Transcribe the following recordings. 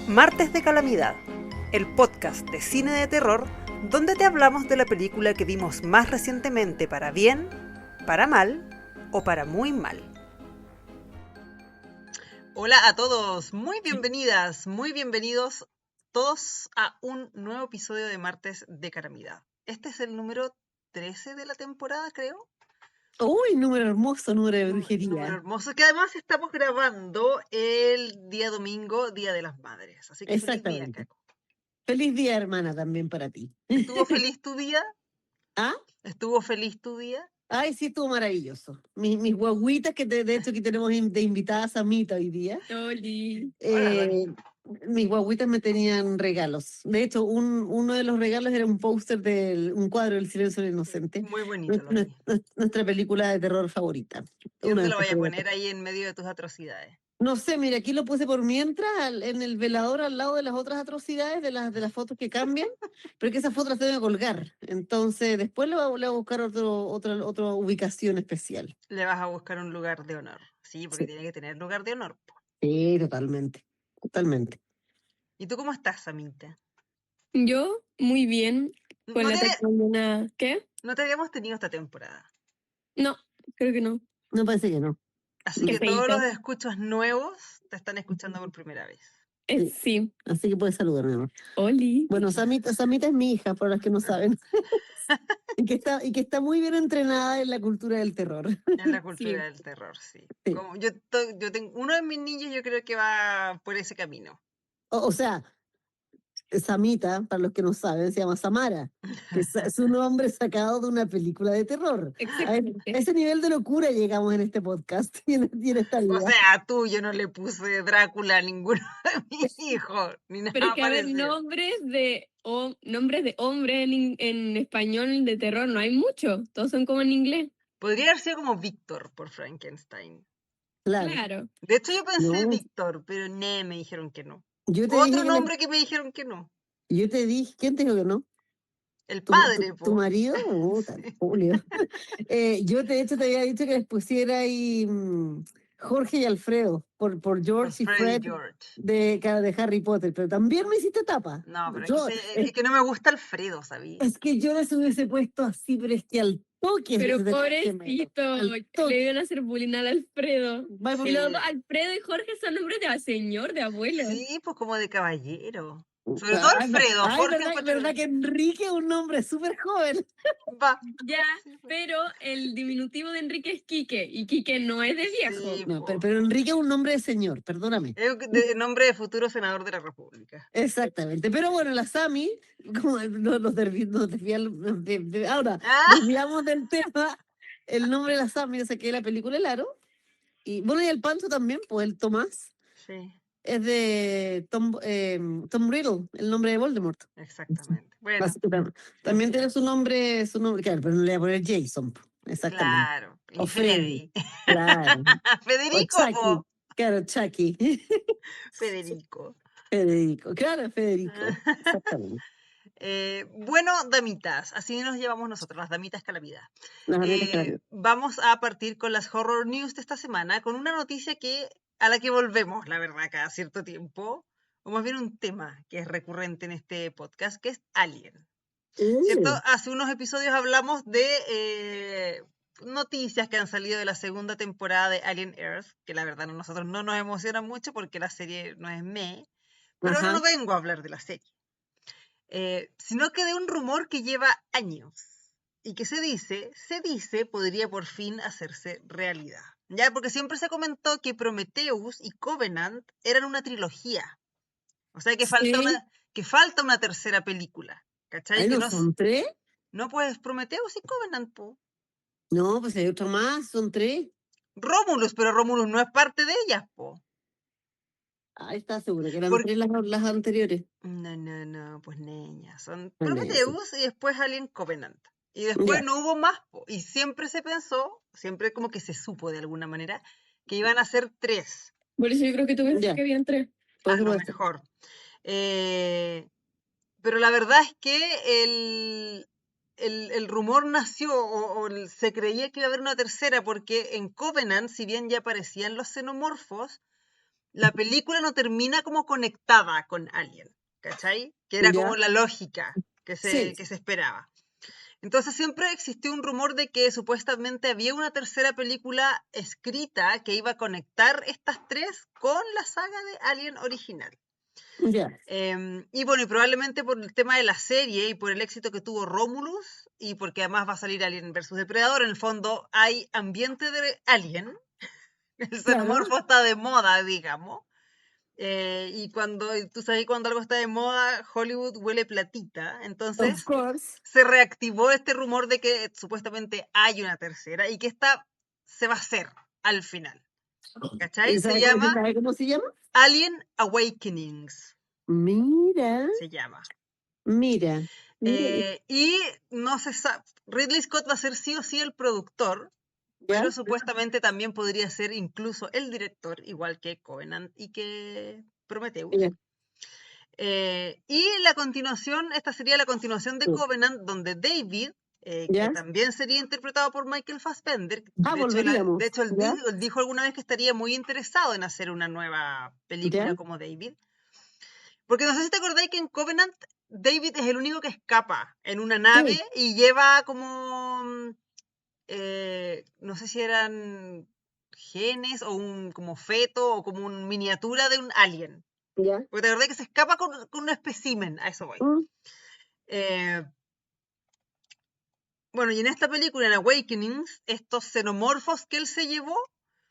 Martes de Calamidad, el podcast de cine de terror donde te hablamos de la película que vimos más recientemente para bien, para mal o para muy mal. Hola a todos, muy bienvenidas, muy bienvenidos todos a un nuevo episodio de Martes de Calamidad. Este es el número 13 de la temporada, creo. Uy, número hermoso, número de Número brujería. hermoso, que además estamos grabando el día domingo, Día de las Madres. Así que feliz día, Exactamente. Caco. Feliz día, hermana, también para ti. ¿Estuvo feliz tu día? ¿Ah? ¿Estuvo feliz tu día? Ay, sí, estuvo maravilloso. Mis guaguitas, que de hecho aquí tenemos de invitadas a Mita hoy día. Oli. Hola, Dani. Mis guaguitas me tenían regalos. De hecho, uno de los regalos era un póster de un cuadro del Silencio del Inocente. Muy bonito lo vi. Nuestra película de terror favorita. ¿Y dónde lo vaya vaya a poner ahí en medio de tus atrocidades? No sé, mira, aquí lo puse por mientras en el velador al lado de las otras atrocidades, de las fotos que cambian, pero que esas fotos las tengo que colgar. Entonces, después le voy a buscar otra ubicación especial. Le vas a buscar un lugar de honor. Sí, porque Sí. tiene que tener lugar de honor. Sí, totalmente. Totalmente. ¿Y tú cómo estás, Samita? Yo, muy bien. Con No la te, mañana. ¿Qué? no te habíamos tenido esta temporada. No, creo que no. No parece que no. Así Qué que todos feíto. los escuchos nuevos te están escuchando por primera vez. Sí. Así que puedes saludarme, amor. Oli. Bueno, Samita es mi hija, para los que no saben. y que está muy bien entrenada en la cultura del terror. En la Sí. cultura del terror, sí. Sí. Como yo tengo uno de mis niños, yo creo que va por ese camino. O sea, Samita, para los que no saben, se llama Samara, que es un nombre sacado de una película de terror. A Exactamente. ese nivel de locura llegamos en este podcast y en esta vida. O sea, tú, yo no le puse Drácula a ninguno de mis hijos, ni nada Pero es que a ver, parecido. nombres de hombre en español de terror no hay mucho. Todos son como en inglés. Podría haber sido como Víctor por Frankenstein. Claro. Claro. De hecho, yo pensé No, Víctor, pero me dijeron que no. yo te dije Otro que nombre que me dijeron que no. yo te dije, ¿quién te dijo que no? El ¿Tu, padre, tu po. marido? Puta, Sí. Julio. Yo de hecho te había dicho que les pusiera ahí Jorge y Alfredo por Por George y Freddy Fred George. de Harry Potter, pero también me hiciste tapa. No, pero Yo, es que no me gusta Alfredo, ¿sabí? Es que yo les hubiese puesto así, pero es que al toque. Pero se te- pobrecito, al le toque. iban a hacer bullying al Alfredo. Va por- Y los dos, Alfredo y Jorge son nombres de señor, de abuelo. Sí, pues como de caballero. Sobre todo Ay, Alfredo. Jorge verdad, encuentro verdad que Enrique es un nombre súper joven. va. Ya, Sí, po. pero el diminutivo de Enrique es Quique, y Quique no es de viejo. Sí, No, po. pero Enrique es un nombre de señor, perdóname. Es de nombre de futuro senador de la República. Exactamente. Pero bueno, la Sami, como ahora Ah, desviamos del tema, el nombre de la Sami, o sea, que es la película El Aro. Y bueno, y el Pancho también, pues el Tomás. sí, Es de Tom Riddle, el nombre de Voldemort. exactamente. Bueno, Así que también tiene su nombre, claro, pero no le voy a poner Jason. Exactamente. claro. O Y Freddy. Freddy. Claro. O Federico, Chucky. po. Claro, Chucky. Federico. Federico. Claro, Federico. Exactamente. Bueno, damitas, así nos llevamos nosotros, las damitas calamidad. Las amigas que la vieron. Vamos a partir con las horror news de esta semana, con una noticia a la que volvemos, la verdad, cada cierto tiempo, o más bien un tema que es recurrente en este podcast, que es Alien. ¿Cierto? Hace unos episodios hablamos de noticias que han salido de la segunda temporada de Alien Earth, que la verdad a nosotros no nos emociona mucho porque la serie no es pero ahora Ajá. no vengo a hablar de la serie. Sino que de un rumor que lleva años y que se dice podría por fin hacerse realidad. Ya, porque siempre se comentó que Prometheus y Covenant eran una trilogía. O sea que falta una tercera película. ¿Cachai? Ahí Que no son tres. no, pues Prometheus y Covenant, po. No, pues hay otro más, son tres. Romulus, pero Romulus no es parte de ellas, po. Ahí está seguro que eran Por- tres las anteriores. No, pues niña. Son Bueno, sí. Prometheus y después Alien Covenant. Y después Ya. no hubo más, po. Y siempre se pensó, siempre como que se supo de alguna manera, que iban a ser tres. Por eso yo creo que tú pensás Ya. que habían tres. Por A eso lo puede ser. mejor. Pero la verdad es que el rumor nació o se creía que iba a haber una tercera porque en Covenant, si bien ya aparecían los xenomorfos, la película no termina como conectada con Alien, ¿cachai? Que era como Ya. la lógica Sí. que se esperaba. Entonces siempre existió un rumor de que supuestamente había una tercera película escrita que iba a conectar estas tres con la saga de Alien original. Ya. Y bueno, y probablemente por el tema de la serie y por el éxito que tuvo Romulus, y porque además va a salir Alien versus Depredador, en el fondo hay ambiente de Alien, el Claro. xenomorfo está de moda, digamos. Y tú sabes, cuando algo está de moda, Hollywood huele platita. Entonces Of course. se reactivó este rumor de que supuestamente hay una tercera y que esta se va a hacer al final. ¿Cachai? ¿Y Se sabe llama cómo se llama? Alien Awakenings. Mira, Se llama. mira, mira. Y no se sabe. Ridley Scott va a ser sí o sí el productor, ¿Ya? pero supuestamente también podría ser incluso el director, igual que Covenant y que Prometheus. Ya. Y la continuación, esta sería la continuación de Sí. Covenant, donde David, que ¿Ya? también sería interpretado por Michael Fassbender, Ah, de hecho, volveríamos. él ¿Ya? dijo alguna vez que estaría muy interesado en hacer una nueva película ¿Ya? como David. Porque no sé si te acordáis que en Covenant David es el único que escapa en una nave Sí. y lleva como, no sé si eran genes o un como feto o como una miniatura de un alien. ¿Ya? Porque te acordás que se escapa con un espécimen, a eso voy. Mm, Eh, bueno, y en esta película, en Awakenings, estos xenomorfos que él se llevó,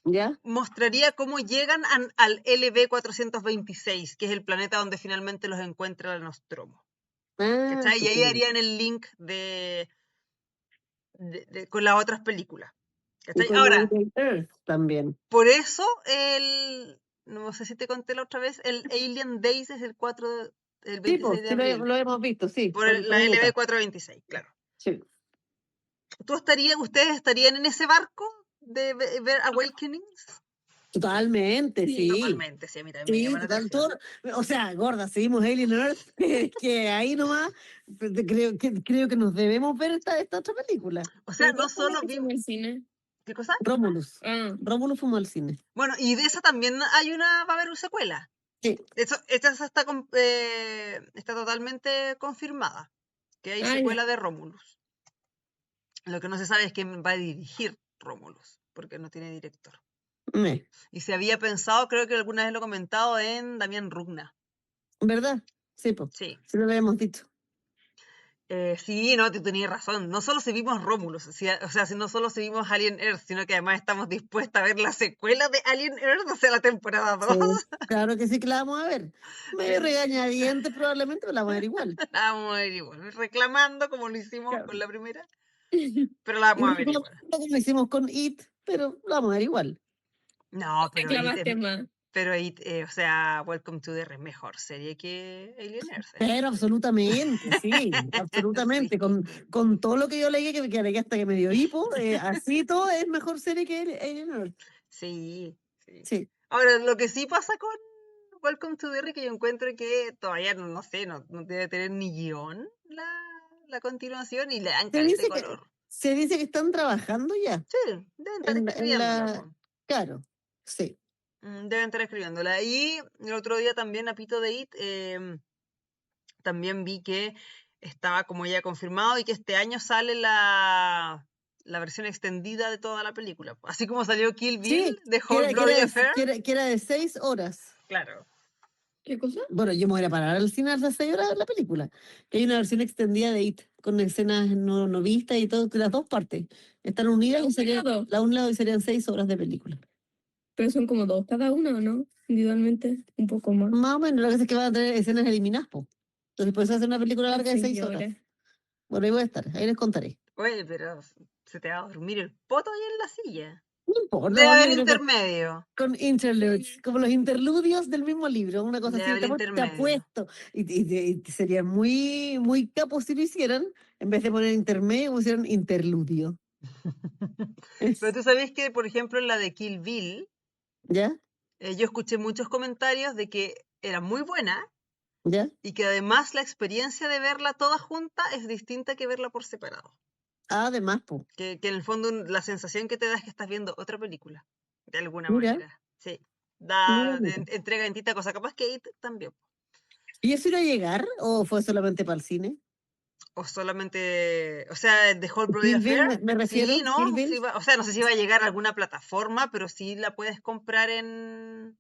¿Ya? mostraría cómo llegan al LB-426, que es el planeta donde finalmente los encuentra el Nostromo. Ah, ¿Cachai? Y ahí estupendo. harían el link con las otras películas. Y ¿Cachai? con Ahora, Alien Earth también. por eso no sé si te conté la otra vez, el Alien Days es el Sí, 26 pues, de sí abril, lo hemos visto, sí, por por la mi nota. LB-426, claro. Sí. ¿Ustedes estarían en ese barco de ver Awakenings? Totalmente, Sí. sí. Totalmente, sí, a mí también me Sí, llama la total, atención. o sea, gorda, seguimos Alien Earth, que ahí nomás creo que nos debemos ver esta otra película. O sea, ¿Pero no cuál fue la solo que vimos... fue al cine? ¿Qué cosa? Romulus. Ah, Rómulo fumó al cine. Bueno, y de esa también va a haber una secuela. Sí. Esta está totalmente confirmada, que hay ah, ya. secuela de Romulus. Lo que no se sabe es quién va a dirigir Romulus, porque no tiene director. Me. Y se había pensado, creo que alguna vez lo he comentado, en Damián Rugna. ¿Verdad? Sí, pues. Sí. Sí lo habíamos dicho. Sí, no, tú tenías razón. No solo si vimos Romulus, o sea, si no solo si vimos Alien Earth, sino que además estamos dispuestos a ver la secuela de Alien Earth, o sea, la temporada 2. Sí, claro que sí que la vamos a ver. Medio regañadientes probablemente, pero la vamos a ver igual. La vamos a ver igual, reclamando como lo hicimos Claro. con la primera, pero la Y vamos no a ver igual. como lo hicimos con It, pero la vamos a ver igual. No, Reclamaste más. o sea, Welcome to the es mejor serie que Alien Earth. Pero absolutamente, sí, absolutamente. Sí, Con todo lo que yo leí, que alegué hasta que me dio hipo, así todo es mejor serie que Alien Earth. sí, sí. Sí. Ahora, lo que sí pasa con Welcome to the que yo encuentro que todavía, no sé, no debe tener ni guión la continuación y le dan Se caleta de dice que, color. se dice que están trabajando ya Sí, deben estar en escribiéndola, la... po. Claro, sí. Deben estar escribiéndola. Y el otro día también, a Pito de It, también vi que estaba como ya confirmado y que este año sale la versión extendida de toda la película. Así como salió Kill Bill Sí, de Whole Bloody Affair. que era de 6 horas. Claro. ¿Qué cosa? Bueno, yo me voy a parar al cine a las 6 horas de la película. Que hay una versión extendida de It, con escenas no vistas y todo, que las dos partes están unidas y sería, Lado. la un lado y serían 6 horas de película. Pero son como dos cada una, ¿o no? Individualmente, un poco más. Más o menos, lo que pasa es que van a tener escenas eliminadas, po. Entonces, por eso hacer una película larga de 6 horas. Señores. Bueno, ahí voy a estar, ahí les contaré. Oye, pero se te va a dormir el poto ahí en la silla. No importa, Debe bueno, haber yo creo que intermedio. con interludes, como los interludios del mismo libro, una cosa Debe así, haber te intermedio. apuesto. Y sería muy, muy capo si lo hicieran, en vez de poner intermedio, pusieran interludio. Pero tú sabes que, por ejemplo, en la de Kill Bill, ¿Ya? yo escuché muchos comentarios de que era muy buena ¿Ya? y que además la experiencia de verla toda junta es distinta que verla por separado. Además, pues, Que en el fondo la sensación que te da es que estás viendo otra película, de alguna mira, manera. Sí. da Mira. entrega en tinta, cosa capaz que It también. ¿Y eso iba a llegar o fue solamente para el cine? O solamente, o sea, The Whole Bloody Kill Bill, Affair. me refiero, Sí, Kill ¿no? Bill. Sí o sea, no sé si va a llegar a alguna plataforma, pero sí la puedes comprar en,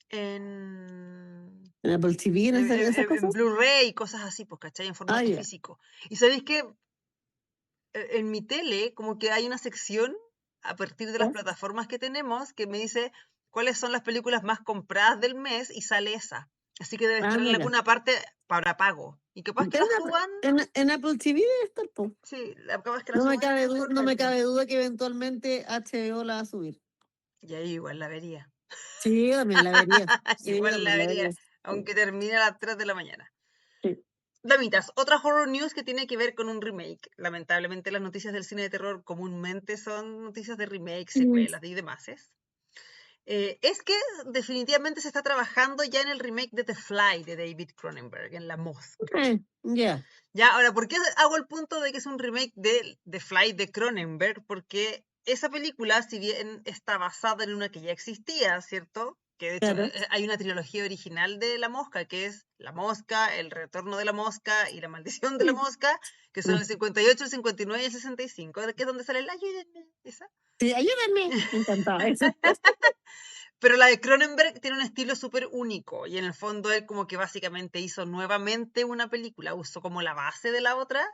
En Apple TV, en esas en cosas. Blu-ray y cosas así, pues, ¿cachai? En Ah, formato ya. físico. Y sabéis que en mi tele, como que hay una sección a partir de las ¿Ya? plataformas que tenemos que me dice cuáles son las películas más compradas del mes y sale esa. Así que debe Ah, estar en mira. alguna parte para pago. Y capaz que la suban, En Apple TV debe estar, po. sí, capaz que la No me suban cabe en duda, algún no me momento. cabe duda que eventualmente HBO la va a subir. Y ahí igual la vería. Sí, también la vería. Sí, Igual la también la vería, vería. aunque termine a las 3 de la mañana. Sí. Damitas, otra horror news que tiene que ver con un remake. Lamentablemente las noticias del cine de terror comúnmente son noticias de remake, secuelas y demás. Es que definitivamente se está trabajando ya en el remake de The Fly de David Cronenberg, en La Mosca. Ya. Ya, ahora, ¿por qué hago el punto de que es un remake de The Fly de Cronenberg? Porque esa película, si bien está basada en una que ya existía, ¿cierto? Que de hecho Claro. hay una trilogía original de La Mosca, que es La Mosca, El Retorno de la Mosca y La Maldición de la Mosca, que son el 58, el 59 y el 65, que es donde sale el ayúdenme, esa. Sí, ayúdenme. Me encantaba eso. Pero la de Cronenberg tiene un estilo súper único y en el fondo él como que básicamente hizo nuevamente una película, usó como la base de la otra,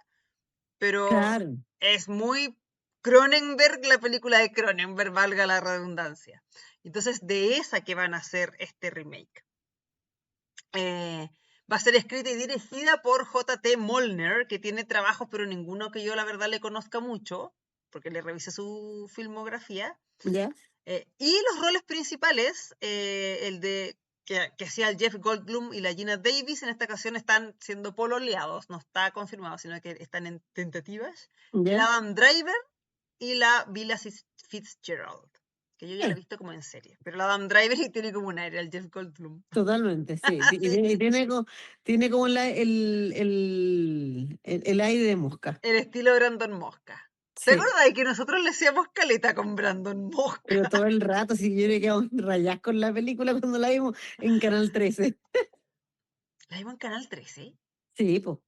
pero Claro. es muy Cronenberg la película de Cronenberg, valga la redundancia. Entonces de esa que van a hacer este remake. Va a ser escrita y dirigida por J.T. Molnar, que tiene trabajos, pero ninguno que yo la verdad le conozca mucho, porque le revisé su filmografía. Ya. Y los roles principales, el de que hacía el Jeff Goldblum y la Gina Davis, en esta ocasión están siendo pololeados, no está confirmado, sino que están en tentativas. El Ya. Adam Driver y la Villa Fitzgerald, que yo ya la he visto como en serie. Pero el Adam Driver tiene como un aire, el Jeff Goldblum. Totalmente, sí. Y Sí, tiene como el aire de mosca. el estilo Brandon Mosca. ¿Te Sí. acuerdas de que nosotros le hacíamos caleta con Brandon Mosca? Pero todo el rato, si yo me quedo rayas con la película cuando la vimos en Canal 13. La vimos en Canal 13. Sí, pues.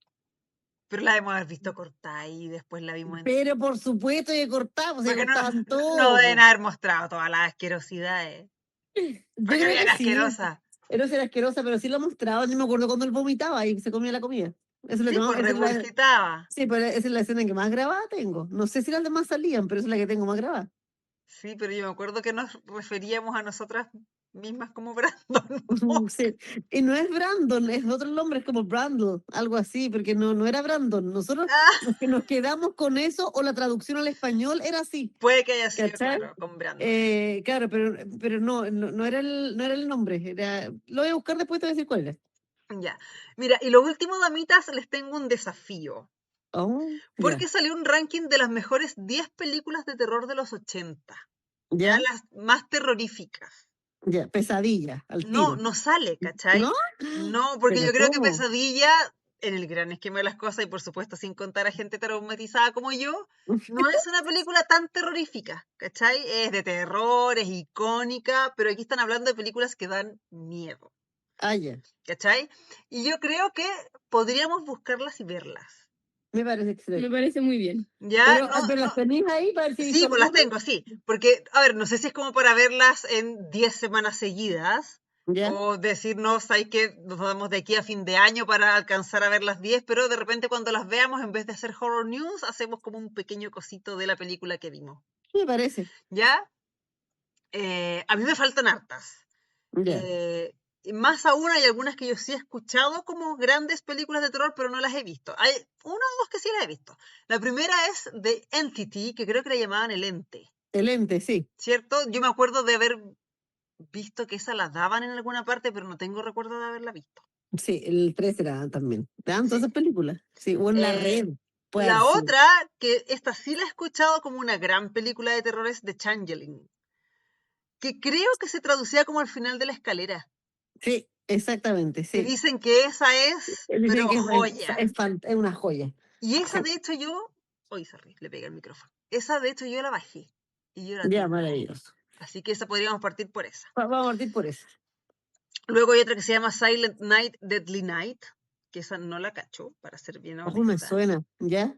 Pero la debemos haber visto cortada y después la vimos en... Pero por supuesto que cortamos, se Porque no, cortaban no todo, deben po. haber mostrado todas las asquerosidades. Yo Porque creo bien que sí. asquerosa. Era ser asquerosa, pero sí lo mostraba. Yo me acuerdo cuando él vomitaba y se comía la comida. Esa es la Sí, que más, pues esa es la, regurgitaba. sí, pero esa es la escena que más grabada tengo. No sé si las demás salían, pero esa es la que tengo más grabada. Sí, pero yo me acuerdo que nos referíamos a nosotras mismas como Brandon Mosca. Sí. Y no es Brandon, es otro nombre, es como Brandon, algo así, porque no era Brandon. Nosotros Ah, nos quedamos con eso, o la traducción al español era así, puede que haya sido, ¿cachai? claro, con Brandon. Claro, pero no era el nombre. Lo voy a buscar después, te voy a decir cuál era. Ya. Mira, y lo último, damitas, les tengo un desafío. Oh, ya, Porque salió un ranking de las mejores 10 películas de terror de los 80. Ya ya, las más terroríficas. ya, pesadilla, al No, tiro. no sale, ¿No? ¿cachai? No, porque yo ¿Pero creo que cómo? Pesadilla, en el gran esquema de las cosas, y por supuesto sin contar a gente traumatizada como yo, no es una película tan terrorífica, ¿cachai? Es de terror, es icónica, pero aquí están hablando de películas que dan miedo, Ah, ya, ¿cachai? Y yo creo que podríamos buscarlas y verlas. me parece Me excelente. parece muy bien. Ya, no, Pero no, las tenéis ahí para ver si he sí, visto pues las alguna. tengo, sí. Porque, a ver, no sé si es como para verlas en 10 semanas seguidas Ya, o decirnos, hay que nos damos de aquí a fin de año para alcanzar a ver las 10, pero de repente cuando las veamos, en vez de hacer horror news, hacemos como un pequeño cosito de la película que vimos. me parece. ¿Ya? A mí me faltan hartas. Ya, Y más aún hay algunas que yo sí he escuchado como grandes películas de terror, pero no las he visto. Hay una o dos que sí las he visto. La primera es The Entity, que creo que la llamaban El Ente. el ente, sí. ¿Cierto? Yo me acuerdo de haber visto que esa la daban en alguna parte, pero no tengo recuerdo de haberla visto. Sí, el 3 era también. ¿Te todas Sí. esas películas? Sí, o en la Eh, red, puede haber la sido. otra, que esta sí la he escuchado como una gran película de terror, es The Changeling, que creo que se traducía como al final de la escalera. Sí, exactamente, Que sí. dicen que esa es, Dicen pero que joya. es una joya. Y esa, Sí, de hecho, yo. Uy, sorry, le pegué el micrófono. Esa, de hecho, yo la bajé. Y yo la ya, tengo. maravilloso. Así que esa podríamos partir por esa. Vamos a partir por eso. Luego hay otra que se llama Silent Night, Deadly Night, que esa no la cacho, para ser bien Ojo, me honesta. suena, ¿ya?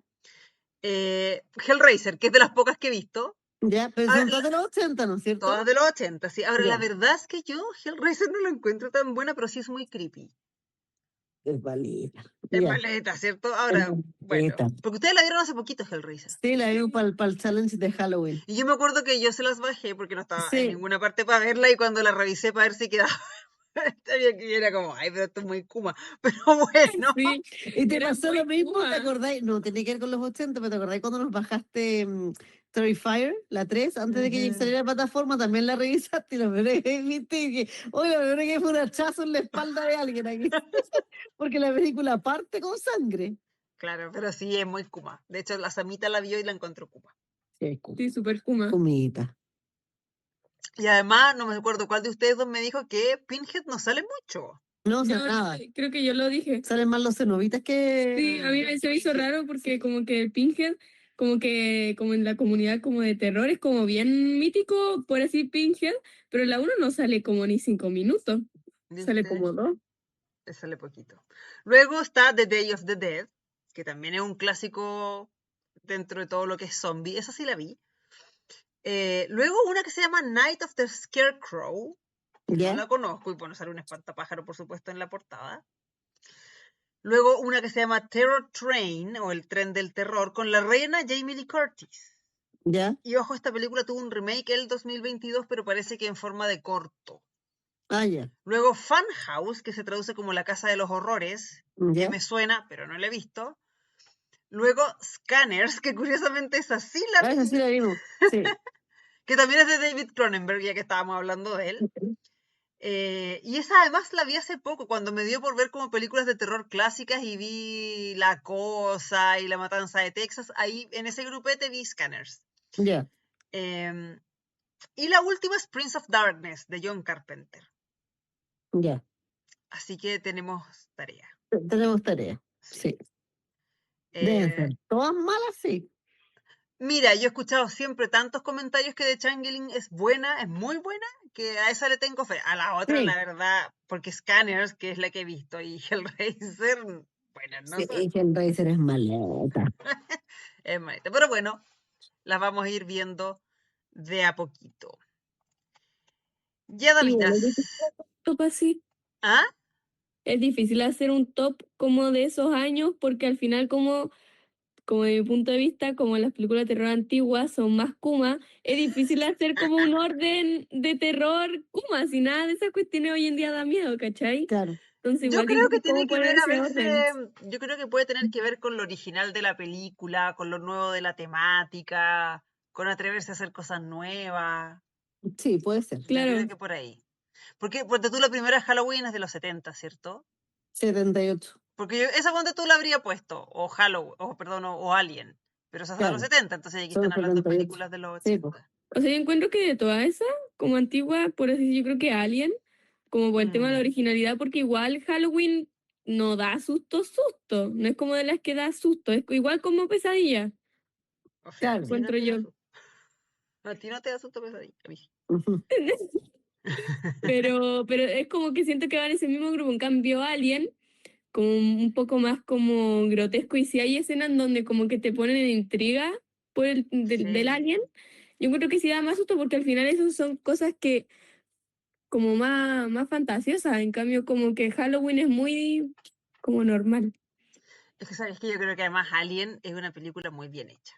Hellraiser, que es de las pocas que he visto. Ya, pero Ah, son todas de los 80, ¿no es cierto? Todas de los 80, sí. Ahora, la Ya. verdad es que yo Hellraiser no la encuentro tan buena, pero sí es muy creepy. Es valida. Es Ya. maleta, ¿cierto? Ahora, bueno. Maleta. Porque ustedes la vieron hace poquito, Hellraiser. Sí, la vimos para el challenge de Halloween. Y yo me acuerdo que yo se las bajé porque no estaba en Sí. ninguna parte para verla y cuando la revisé para ver si quedaba, sabía que era como, ay, pero esto es muy Kuma. Pero bueno, Sí, ¿Y te era pasó muy lo mismo? Kuma. ¿Te acordáis? No, tenía que ver con los 80, pero ¿te acordáis cuando nos bajaste Terrifier, la 3, antes de que Ujú. saliera la plataforma? También la revisaste y lo peor es que viste y que, oye, lo peor es que fue un hachazo en la espalda de alguien aquí. Porque la película parte con sangre. Claro, pero sí es muy Kuma. De hecho, la Samita la vio y la encontró Kuma. Sí, Sí, super Kuma. Kumita. Y además, no me acuerdo cuál de ustedes dos me dijo que Pinhead no sale mucho. No, o sea, Yo nada. creo que yo lo dije. Salen más los cenobitas que... Sí, a mí se me hizo raro porque como que el Pinhead, como que como en la comunidad como de terror es como bien mítico, por así Pinhead, pero la 1 no sale como ni 5 minutos, sale ¿Viste? como 2. Sale poquito. Luego está The Day of the Dead, que también es un clásico dentro de todo lo que es zombie. Esa sí la vi. Luego una que se llama Night of the Scarecrow. Que ¿Ya? no la conozco y bueno, sale un espantapájaro, por supuesto, en la portada. Luego una que se llama Terror Train o El Tren del Terror con la reina Jamie Lee Curtis. ¿Ya? Y ojo, esta película tuvo un remake el 2022, pero parece que en forma de corto. Ah, ya. Luego Funhouse, que se traduce como La Casa de los Horrores, que ¿Ya? me suena, pero no la he visto. Luego Scanners, que curiosamente es así la Ah, esa sí vi, la vimos. Sí. que también es de David Cronenberg, ya que estábamos hablando de él. Y esa además la vi hace poco, cuando me dio por ver como películas de terror clásicas y vi La Cosa y La Matanza de Texas. Ahí en ese grupete vi Scanners. Ya. Em, y la última es Prince of Darkness, de John Carpenter. Ya. Así que tenemos tarea. Tenemos tarea. Sí. Deben Eh, ser todas malas, sí. Mira, yo he escuchado siempre tantos comentarios que The Changeling es buena, es muy buena, que a esa le tengo fe. A la otra, Sí. la verdad, porque Scanners, que es la que he visto, y Hellraiser, bueno, no Sí, sé, Hellraiser es maleta. es malita. Pero bueno, las vamos a ir viendo de a poquito. Ya, Igual damitas. es difícil hacer un top así. ¿Ah? Es difícil hacer un top como de esos años porque al final como de mi punto de vista, como las películas de terror antiguas son más Kuma, es difícil hacer como un orden de terror Kuma, si nada de esas cuestiones hoy en día da miedo, ¿cachai? Claro. Entonces Yo igual creo que difícil tiene como que poner ver a ese orden. veces, yo creo que puede tener que ver con lo original de la película, con lo nuevo de la temática, con atreverse a hacer cosas nuevas. Sí, puede ser. Yo Claro, creo que por ahí. Porque tú la primera Halloween es de los 70, ¿cierto? 78. Porque esa ponte tú la habría puesto, o Halloween, o perdón, o Alien, pero esa es de los Claro. 70, entonces aquí Son están hablando de 78. películas de los Sí, 80. pues. o sea, yo encuentro que de todas esas, como antigua, por así decir, yo creo que Alien, como por el tema de la Mm, originalidad, porque igual Halloween no da susto, no es como de las que da susto, es igual como Pesadilla, o sea, Claro. a ti no encuentro te da yo. susto. A ti no te da susto Pesadilla, a mí sí. Ujú. Pero es como que siento que va en ese mismo grupo, en cambio Alien, como un poco más como grotesco, y si hay escenas en donde como que te ponen en intriga por del Sí. Alien, yo encuentro que sí da más susto porque al final esas son cosas que como más fantasiosas, en cambio como que Halloween es muy como normal. Es que sabes que yo creo que además Alien es una película muy bien hecha.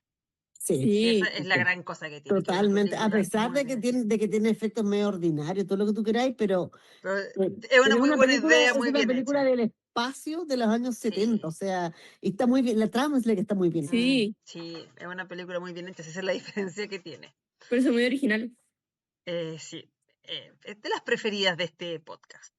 Sí, Y esa Sí, es la gran cosa que tiene, que es una totalmente. A película pesar muy de bien que hecha. tiene efectos medio ordinarios, todo lo que tú queráis, pero Pero eh, es una pero muy buena idea, es muy una bien película hecha. del espacio de los años 70, Sí. o sea, y está muy bien, la trama es la que está muy bien. sí, Sí, es una película muy bien hecha, esa es la diferencia que tiene. pero eso es muy original. Sí, es de las preferidas de este podcast.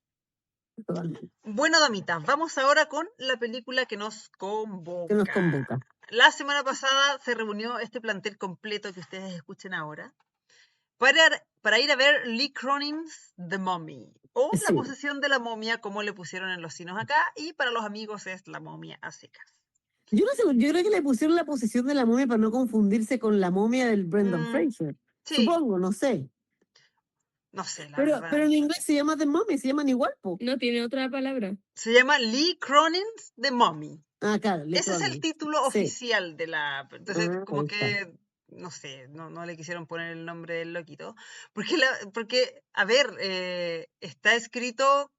Totalmente. Bueno, damitas, vamos ahora con la película que nos Que nos convoca. convoca. La semana pasada se reunió este plantel completo que ustedes escuchen ahora para ir a ver Lee Cronin's The Mummy o La Sí. posesión de la momia, como le pusieron en los cinos acá, y para los amigos es La momia a secas. Yo no sé, yo creo que le pusieron la posición de la momia para no confundirse con la momia del Brendan Mm, Fraser. sí, Supongo, no sé. No sé, la Pero verdad. en inglés se llama The Mummy, se llaman igual, po. No tiene otra palabra. Se llama Lee Cronin's The Mummy. Ah, claro, Lee Ese es el Cronin. título Sí. oficial de la... Entonces, Ah, como ahí está. que, no sé, no le quisieron poner el nombre del loquito. Porque a ver, está escrito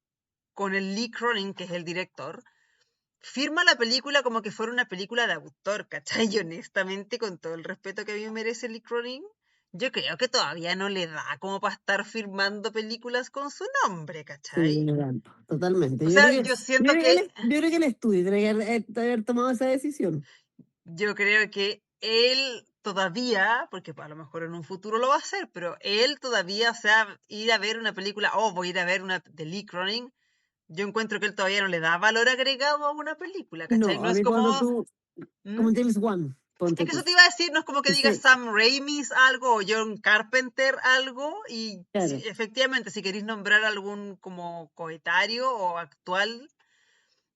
con el Lee Cronin, que es el director. Firma la película como que fuera una película de autor, ¿cachai? Y honestamente, con todo el respeto que a mí me merece Lee Cronin, yo creo que todavía no le da como para estar firmando películas con su nombre, Sí, ¿cachai? no tanto, totalmente. O sea, yo siento que Yo creo que el estudio tiene que haber tomado esa decisión. yo creo que él todavía, porque a lo mejor en un futuro lo va a hacer, pero él todavía, o sea, ir a ver una película, voy a ir a ver una de Lee Cronin, yo encuentro que él todavía no le da valor agregado a una película, ¿cachai? No, No a es mí cuando como... tú, ¿Mm? como James Wan, Es ponte que tú. eso te iba a decir, no es como que diga Sí, Sam Raimi algo o John Carpenter algo, y claro. efectivamente, si queréis nombrar algún como coetario o actual,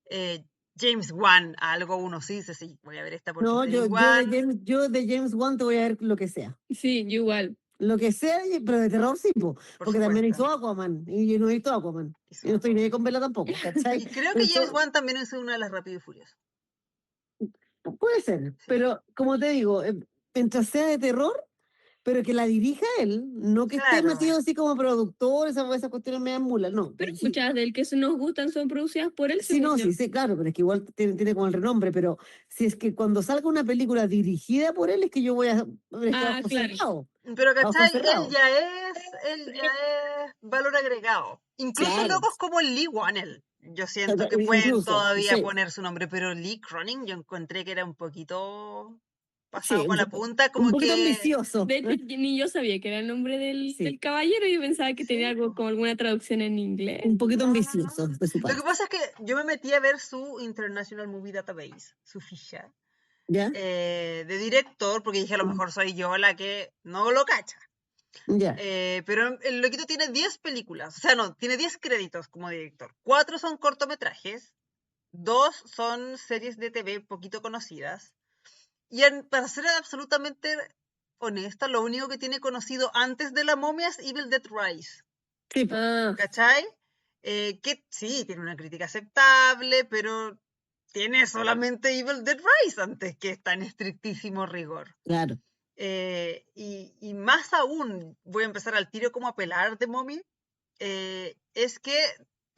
eh, James Wan, algo uno sí dice, sí, voy a ver esta porque es No, de James Wan. yo de James Wan te voy a ver lo que sea. Sí, yo igual. Lo que sea, pero de terror sí, po, Por porque también supuesto. hizo Aquaman, y yo no he visto Aquaman. Hizo Y no estoy ni ahí Aquaman. con Vela tampoco, ¿cachai? Y creo que James Entonces, Wan también hizo una de las Rápido y Furioso. puede ser, Sí. pero como te digo, mientras sea de terror, pero que la dirija él, no que esté Claro. metido así como productor, esas cuestiones me mulas, no. Pero Sí, muchas del que nos gustan son producidas por él, sí, no, según yo. sí, sí, claro, pero es que igual tiene como el renombre, pero si es que cuando salga una película dirigida por él, es que yo voy a estar Ah, ojos claro. cerrados. Pero, A ojos ¿cachai? cerrados. Él ya es valor agregado. Incluso Claro, locos como el Lee Whannell. Yo siento que pueden incluso, todavía sí, poner su nombre, pero Lee Cronin yo encontré que era un poquito pasado sí, por la punta, un como poquito que... ambicioso. De hecho, ni yo sabía que era el nombre Sí, del caballero. Yo pensaba que Sí, tenía algo como alguna traducción en inglés. un poquito no, no, ambicioso no. de su Lo que parte. pasa es que yo me metí a ver su International Movie Database, su ficha, ¿Ya? de director, porque dije a lo mejor soy yo la que no lo cacha. Ya. Pero el loquito tiene 10 películas, o sea, no, tiene 10 créditos como director. 4 son cortometrajes, 2 son series de TV poquito conocidas. Y para ser absolutamente honesta, lo único que tiene conocido antes de La Momia es Evil Dead Rise. Sí, po, Ah, ¿Cachai? Que sí, tiene una crítica aceptable, pero tiene solamente Evil Dead Rise antes, que está en estrictísimo rigor. claro. Y más aún, voy a empezar al tiro como a pelar de Mommy, es que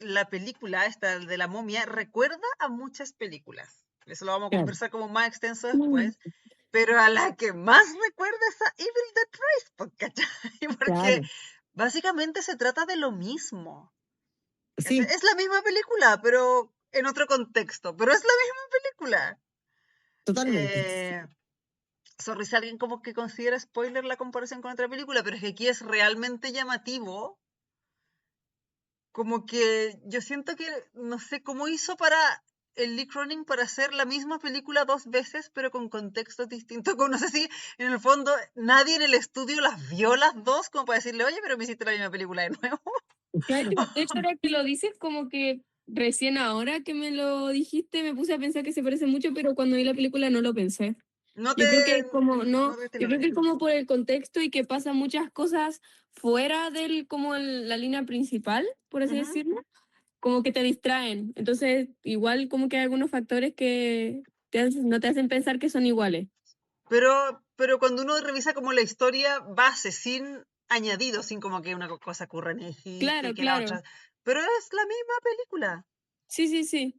la película esta de la momia recuerda a muchas películas. Eso lo vamos a Claro. conversar como más extenso después. Pero a la que más recuerda es a Evil Dead Rise, ¿cachai? Porque Claro. básicamente se trata de lo mismo. ¿Cachai? Sí, Es la misma película, pero en otro contexto. Pero es la misma película. totalmente. Sorry si alguien como que considera spoiler la comparación con otra película, pero es que aquí es realmente llamativo. Como que yo siento que no sé cómo hizo para el Lee Cronin para hacer la misma película 2 veces, pero con contextos distintos. Como no sé si en el fondo nadie en el estudio las vio las dos, como para decirle, oye, pero me hiciste la misma película de nuevo. Claro. de hecho, ahora que lo dices, como que recién ahora que me lo dijiste, me puse a pensar que se parece mucho, pero cuando vi la película no lo pensé. No Yo creo que te, es como, no, no te yo creo que logré. es como por el contexto y que pasan muchas cosas fuera del, como la línea principal, por así Ujú. decirlo, como que te distraen. Entonces, igual como que hay algunos factores que no te hacen pensar que son iguales. Pero cuando uno revisa como la historia base, sin añadidos, sin como que una cosa ocurra en Egipto y Claro, que la claro. otra. Pero es la misma película. Sí, sí, sí.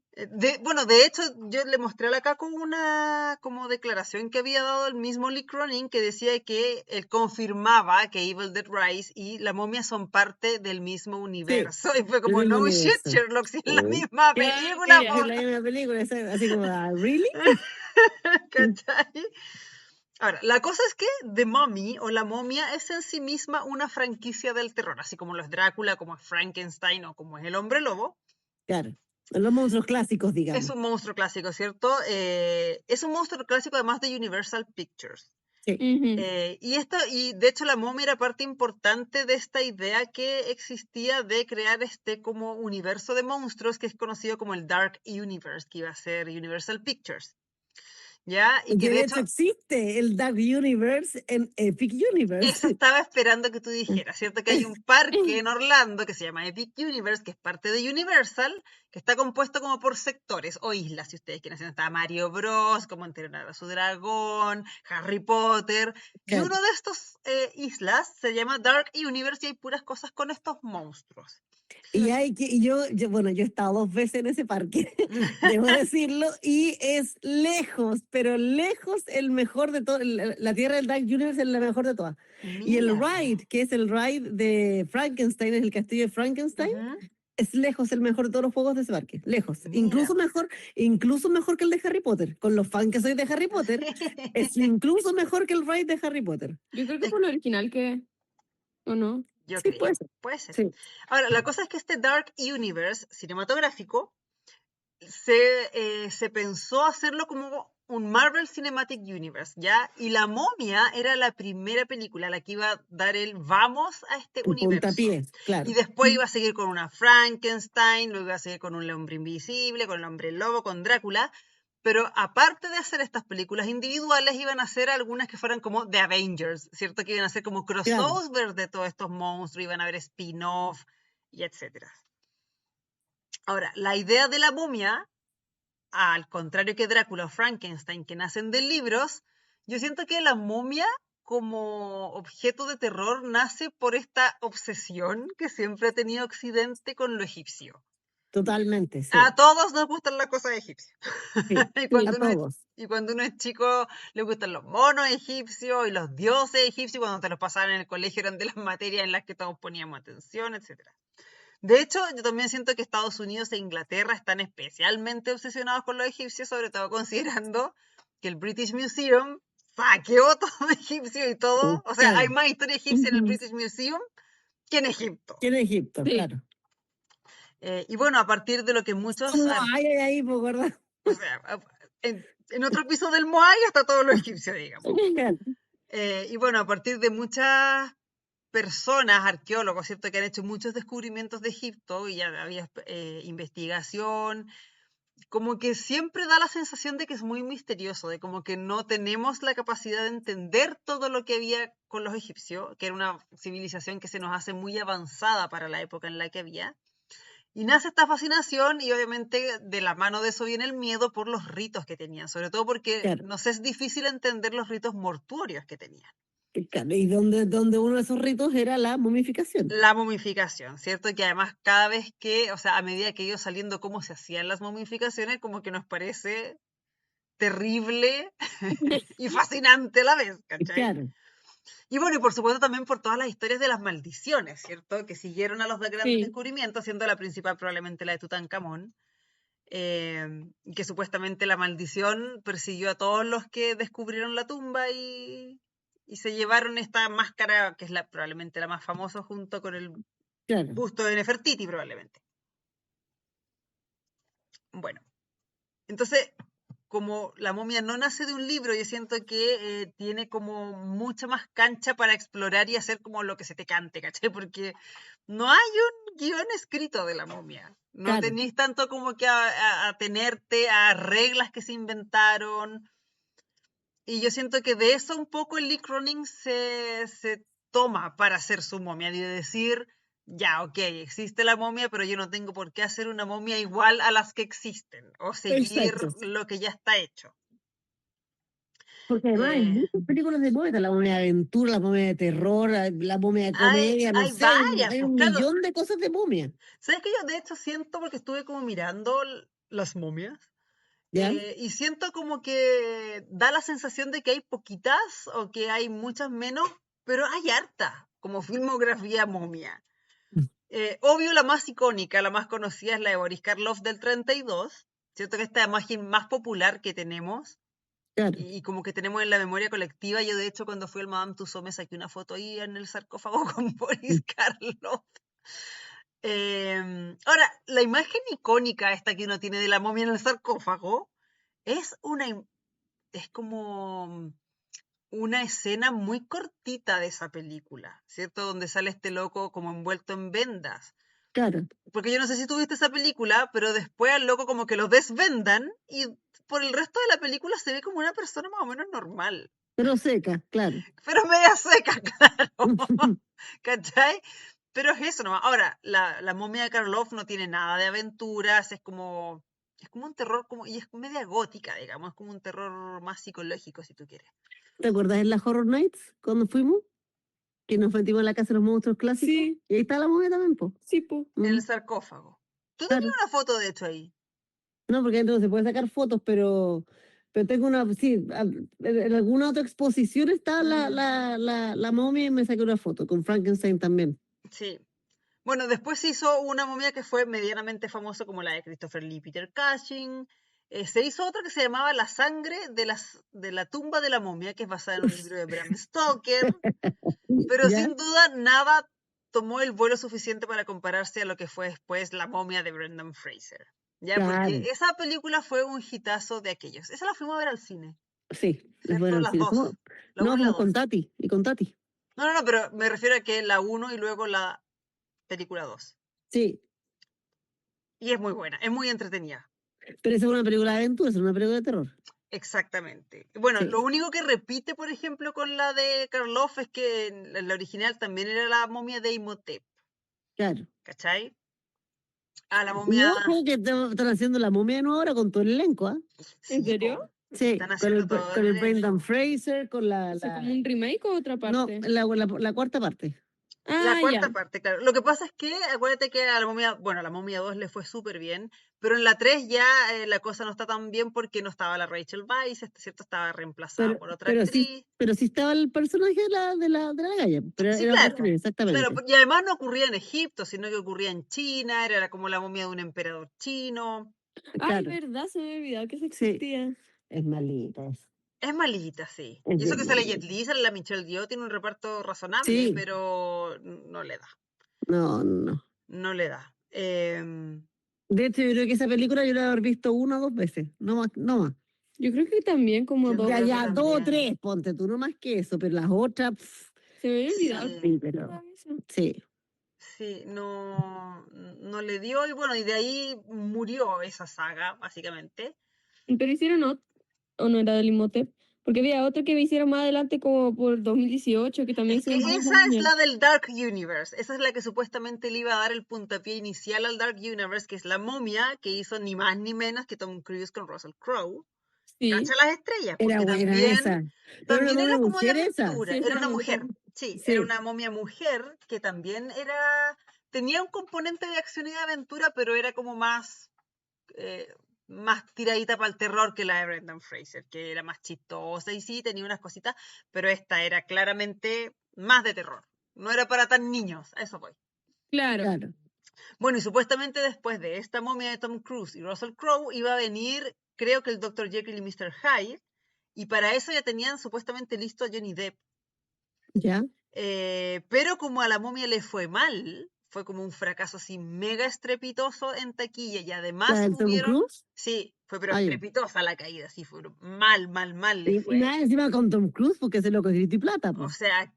Bueno, de hecho, yo le mostré a la Caco una como declaración que había dado el mismo Lee Cronin que decía que él confirmaba que Evil Dead Rise y La Momia son parte del mismo universo. Y fue El como, mismo no shit, universo. Sherlock, si es la Oh, misma Ya, película, mira. es la misma película, así como, ¿really? ¿cachai? Ahora, la cosa es que The Mummy o La Momia es en sí misma una franquicia del terror, así como lo es Drácula, como es Frankenstein o como es el Hombre Lobo. Claro. Los monstruos clásicos, Es digamos. un monstruo clásico, ¿cierto? Es un monstruo clásico además de Universal Pictures. Sí. Ujú. Y de hecho la momia era parte importante de esta idea que existía de crear este como universo de monstruos que es conocido como el Dark Universe, que iba a ser Universal Pictures. ¿ya? Y que Que de de hecho, hecho existe el Dark Universe en Epic eso Universe. estaba esperando que tú dijeras, ¿cierto? Que hay un parque en Orlando que se llama Epic Universe, que es parte de Universal, que está compuesto como por sectores o islas, si ustedes quieren. Está Mario Bros, como entrenar a su dragón, Harry Potter. Y Claro. uno de estos islas se llama Dark Universe y hay puras cosas con estos monstruos. Y bueno, yo he estado 2 veces en ese parque, debo decirlo, y es lejos, pero lejos el mejor de todos. La Tierra del Dark Universe es la mejor de todas. Y el Mira. ride, que es el ride de Frankenstein, es el castillo de Frankenstein, Ujú. es lejos el mejor de todos los juegos de ese parque. Lejos. Mira. Incluso mejor que el de Harry Potter. Con los fans que soy de Harry Potter, es incluso mejor que el ride de Harry Potter. Yo creo que fue lo original que, ¿o no? Yo Sí, creo, pues. puede ser. Sí. Ahora, la cosa es que este Dark Universe cinematográfico se pensó hacerlo como un Marvel Cinematic Universe, ¿ya? Y La Momia era la primera película, la que iba a dar el vamos a este El universo. puntapié, claro. Y después iba a seguir con una Frankenstein, luego iba a seguir con un hombre invisible, con el hombre lobo, con Drácula. Pero aparte de hacer estas películas individuales, iban a hacer algunas que fueran como The Avengers, ¿cierto? Que iban a ser como Claro. crossovers de todos estos monstruos, iban a haber spin-off y etcétera. Ahora, la idea de La Momia, al contrario que Drácula o Frankenstein, que nacen de libros, yo siento que La Momia como objeto de terror nace por esta obsesión que siempre ha tenido Occidente con lo egipcio. Totalmente, A sí. todos nos gustan las cosas egipcias. Sí, Y a cuando uno es, todos. y cuando uno es chico, le gustan los monos egipcios y los dioses egipcios. Cuando te los pasaban en el colegio eran de las materias en las que todos poníamos atención, etc. De hecho, yo también siento que Estados Unidos e Inglaterra están especialmente obsesionados con los egipcios, sobre todo considerando que el British Museum saqueó todo egipcio y todo. O sea, hay Claro, más historia egipcia en el Ujú. British Museum que en Egipto. que en Egipto, Sí. claro. Y bueno, a partir de lo que muchos... Como hay ahí, pues, ¿verdad? O sea, en otro piso del Moai está todo lo egipcio, digamos. Claro. Y bueno, a partir de muchas personas, arqueólogos, ¿cierto? Que han hecho muchos descubrimientos de Egipto y ya había investigación, como que siempre da la sensación de que es muy misterioso, de como que no tenemos la capacidad de entender todo lo que había con los egipcios, que era una civilización que se nos hace muy avanzada para la época en la que había. Y nace esta fascinación y obviamente de la mano de eso viene el miedo por los ritos que tenían, sobre todo porque Claro. nos es difícil entender los ritos mortuorios que tenían. Claro, y donde uno de esos ritos era la momificación. La momificación, ¿cierto? Que además cada vez que, o sea, a medida que iba saliendo cómo se hacían las momificaciones, como que nos parece terrible y fascinante a la vez, ¿cachai? Claro, Y bueno, y por supuesto también por todas las historias de las maldiciones, ¿cierto? Que siguieron a los grandes Sí. descubrimientos, siendo la principal probablemente la de Tutankamón. Que supuestamente la maldición persiguió a todos los que descubrieron la tumba y se llevaron esta máscara, que es probablemente la más famosa, junto con el claro. busto de Nefertiti, probablemente. Bueno, entonces, como la momia no nace de un libro, yo siento que tiene como mucha más cancha para explorar y hacer como lo que se te cante, ¿cachai? Porque no hay un guión escrito de la momia. No Claro. tenéis tanto como que atenerte a reglas que se inventaron. Y yo siento que de eso un poco el Lee Cronin se toma para hacer su momia, de decir, ya, ok, existe la momia, pero yo no tengo por qué hacer una momia igual a las que existen, o seguir Exacto. lo que ya está hecho. Porque además hay Eh, muchas películas de momia, la momia de aventura, la momia de terror, la momia de comedia, no hay sé, varias, hay pues un claro. millón de cosas de momia. ¿Sabes qué? Yo de hecho siento, porque estuve como mirando las momias, ¿Ya? y siento como que da la sensación de que hay poquitas o que hay muchas menos, pero hay harta como filmografía momia. Obvio, la más icónica, la más conocida es la de Boris Karloff del 32, ¿cierto? Que esta es la imagen más popular que tenemos Claro. y como que tenemos en la memoria colectiva. Yo, de hecho, cuando fui al Madame Tussauds me saqué una foto ahí en el sarcófago con Boris Karloff. Ahora, la imagen icónica esta que uno tiene de la momia en el sarcófago es es como una escena muy cortita de esa película, ¿cierto? Donde sale este loco como envuelto en vendas. Claro. Porque yo no sé si tú viste esa película, pero después al loco como que lo desvendan y por el resto de la película se ve como una persona más o menos normal, Pero seca, claro. pero media seca, claro. ¿Cachai? Pero es eso nomás. Ahora, la momia de Karloff no tiene nada de aventuras, es como un terror, y es media gótica, digamos, es como un terror más psicológico, si tú quieres. ¿Te acuerdas en la Horror Nights cuando fuimos? Que nos metimos en la casa de los monstruos clásicos. Sí, Y ahí está la momia también, po. sí, po. En el Mm, sarcófago. Tú claro. tenías una foto, de hecho, ahí. No, porque dentro se puede sacar fotos, pero tengo una, sí, en alguna otra exposición está la momia y me saqué una foto con Frankenstein también. Sí. Bueno, después se hizo una momia que fue medianamente famosa, como la de Christopher Lee y Peter Cushing. Se hizo otra que se llamaba La sangre de la tumba de la momia, que es basada en un libro de Bram Stoker. Pero ¿Ya? sin duda nada tomó el vuelo suficiente para compararse a lo que fue después La momia de Brendan Fraser. Ya, porque Claro, esa película fue un hitazo de aquellos. Esa la fuimos a ver al cine, sí, les ¿cierto? fueron al Las cine. dos. La No, 1 y la fuimos 2. con Tati y con Tati. No, no, no, pero me refiero a que la 1 y luego la película 2. Sí, Y es muy buena, es muy entretenida. pero esa es una película de aventuras, es una película de terror. Exactamente. Bueno, Sí, lo único que repite, por ejemplo, con la de Karloff es que en la original también era la momia de Imhotep, claro. ¿cachai? A la Y momia... ojo que están haciendo la momia de nuevo ahora con todo el elenco, ¿ah? ¿En Sí, serio? po. Sí, Están haciendo todo con el el elenco. Brendan Fraser, con ¿Es como un remake o otra no, parte? la cuarta parte. La Ah, cuarta ya. parte, claro. Lo que pasa es que, acuérdate que a la momia, bueno, a la momia 2 le fue súper bien, pero en la 3 ya la cosa no está tan bien porque no estaba la Rachel Weisz, ¿cierto? Estaba reemplazada Pero, por otra pero sí, actriz. pero sí estaba el personaje de la galla, pero Sí, era claro. posterior, Claro, exactamente. y además no ocurría en Egipto, sino que ocurría en China, era como la momia de un emperador chino. Ay, Claro, verdad, se me había olvidado que eso sí, existía. es malita eso, Es malita, sí. es Y eso bien que sale Jet malita. Li, sale la Michelle Yeoh, tiene un reparto razonable, Sí, pero no le da, no, no. no le da. De hecho, yo creo que esa película yo la he haber visto una o dos veces, no más, no más. Yo creo que también como Yo dos Ya, creo que ya, veces. dos o también. tres, ponte tú, no más que eso, pero las otras, Se me había olvidado Sí. sí, que pero, estaba eso. sí, Sí, no le dio y bueno, y de ahí murió esa saga, básicamente. Pero hicieron otro, o no era del Imhotep, porque había otro que hicieron más adelante como por 2018 que también Es se que llamaba esa esa es momia. la del Dark Universe, esa es la que supuestamente le iba a dar el puntapié inicial al Dark Universe, que es la momia que hizo ni más ni menos que Tom Cruise con Russell Crowe. Sí, Cacha las estrellas, era porque buena esa. Era una también buena era como de mujer esa, aventura, sí, esa era era una mujer. mujer, sí, era sí, una momia mujer que también tenía un componente de acción y de aventura, pero era como eh, más tiradita para el terror que la de Brendan Fraser, que era más chistosa y sí, tenía unas cositas, pero esta era claramente más de terror. No era para tan niños, a eso voy. Claro. claro. Bueno, y supuestamente después de esta momia de Tom Cruise y Russell Crowe iba a venir, creo que el Dr. Jekyll y Mr. Hyde, y para eso ya tenían supuestamente listo a Johnny Depp. ¿Ya? Pero como a la momia le fue mal, fue como un fracaso así mega estrepitoso en taquilla y ¿La además del Tom hubieron, Cruise? sí, fue pero Ah, ya. estrepitosa la caída, sí, fue mal, mal, mal le Y fue. nada encima con Tom Cruise porque se lo grito y plata, O pues. sea,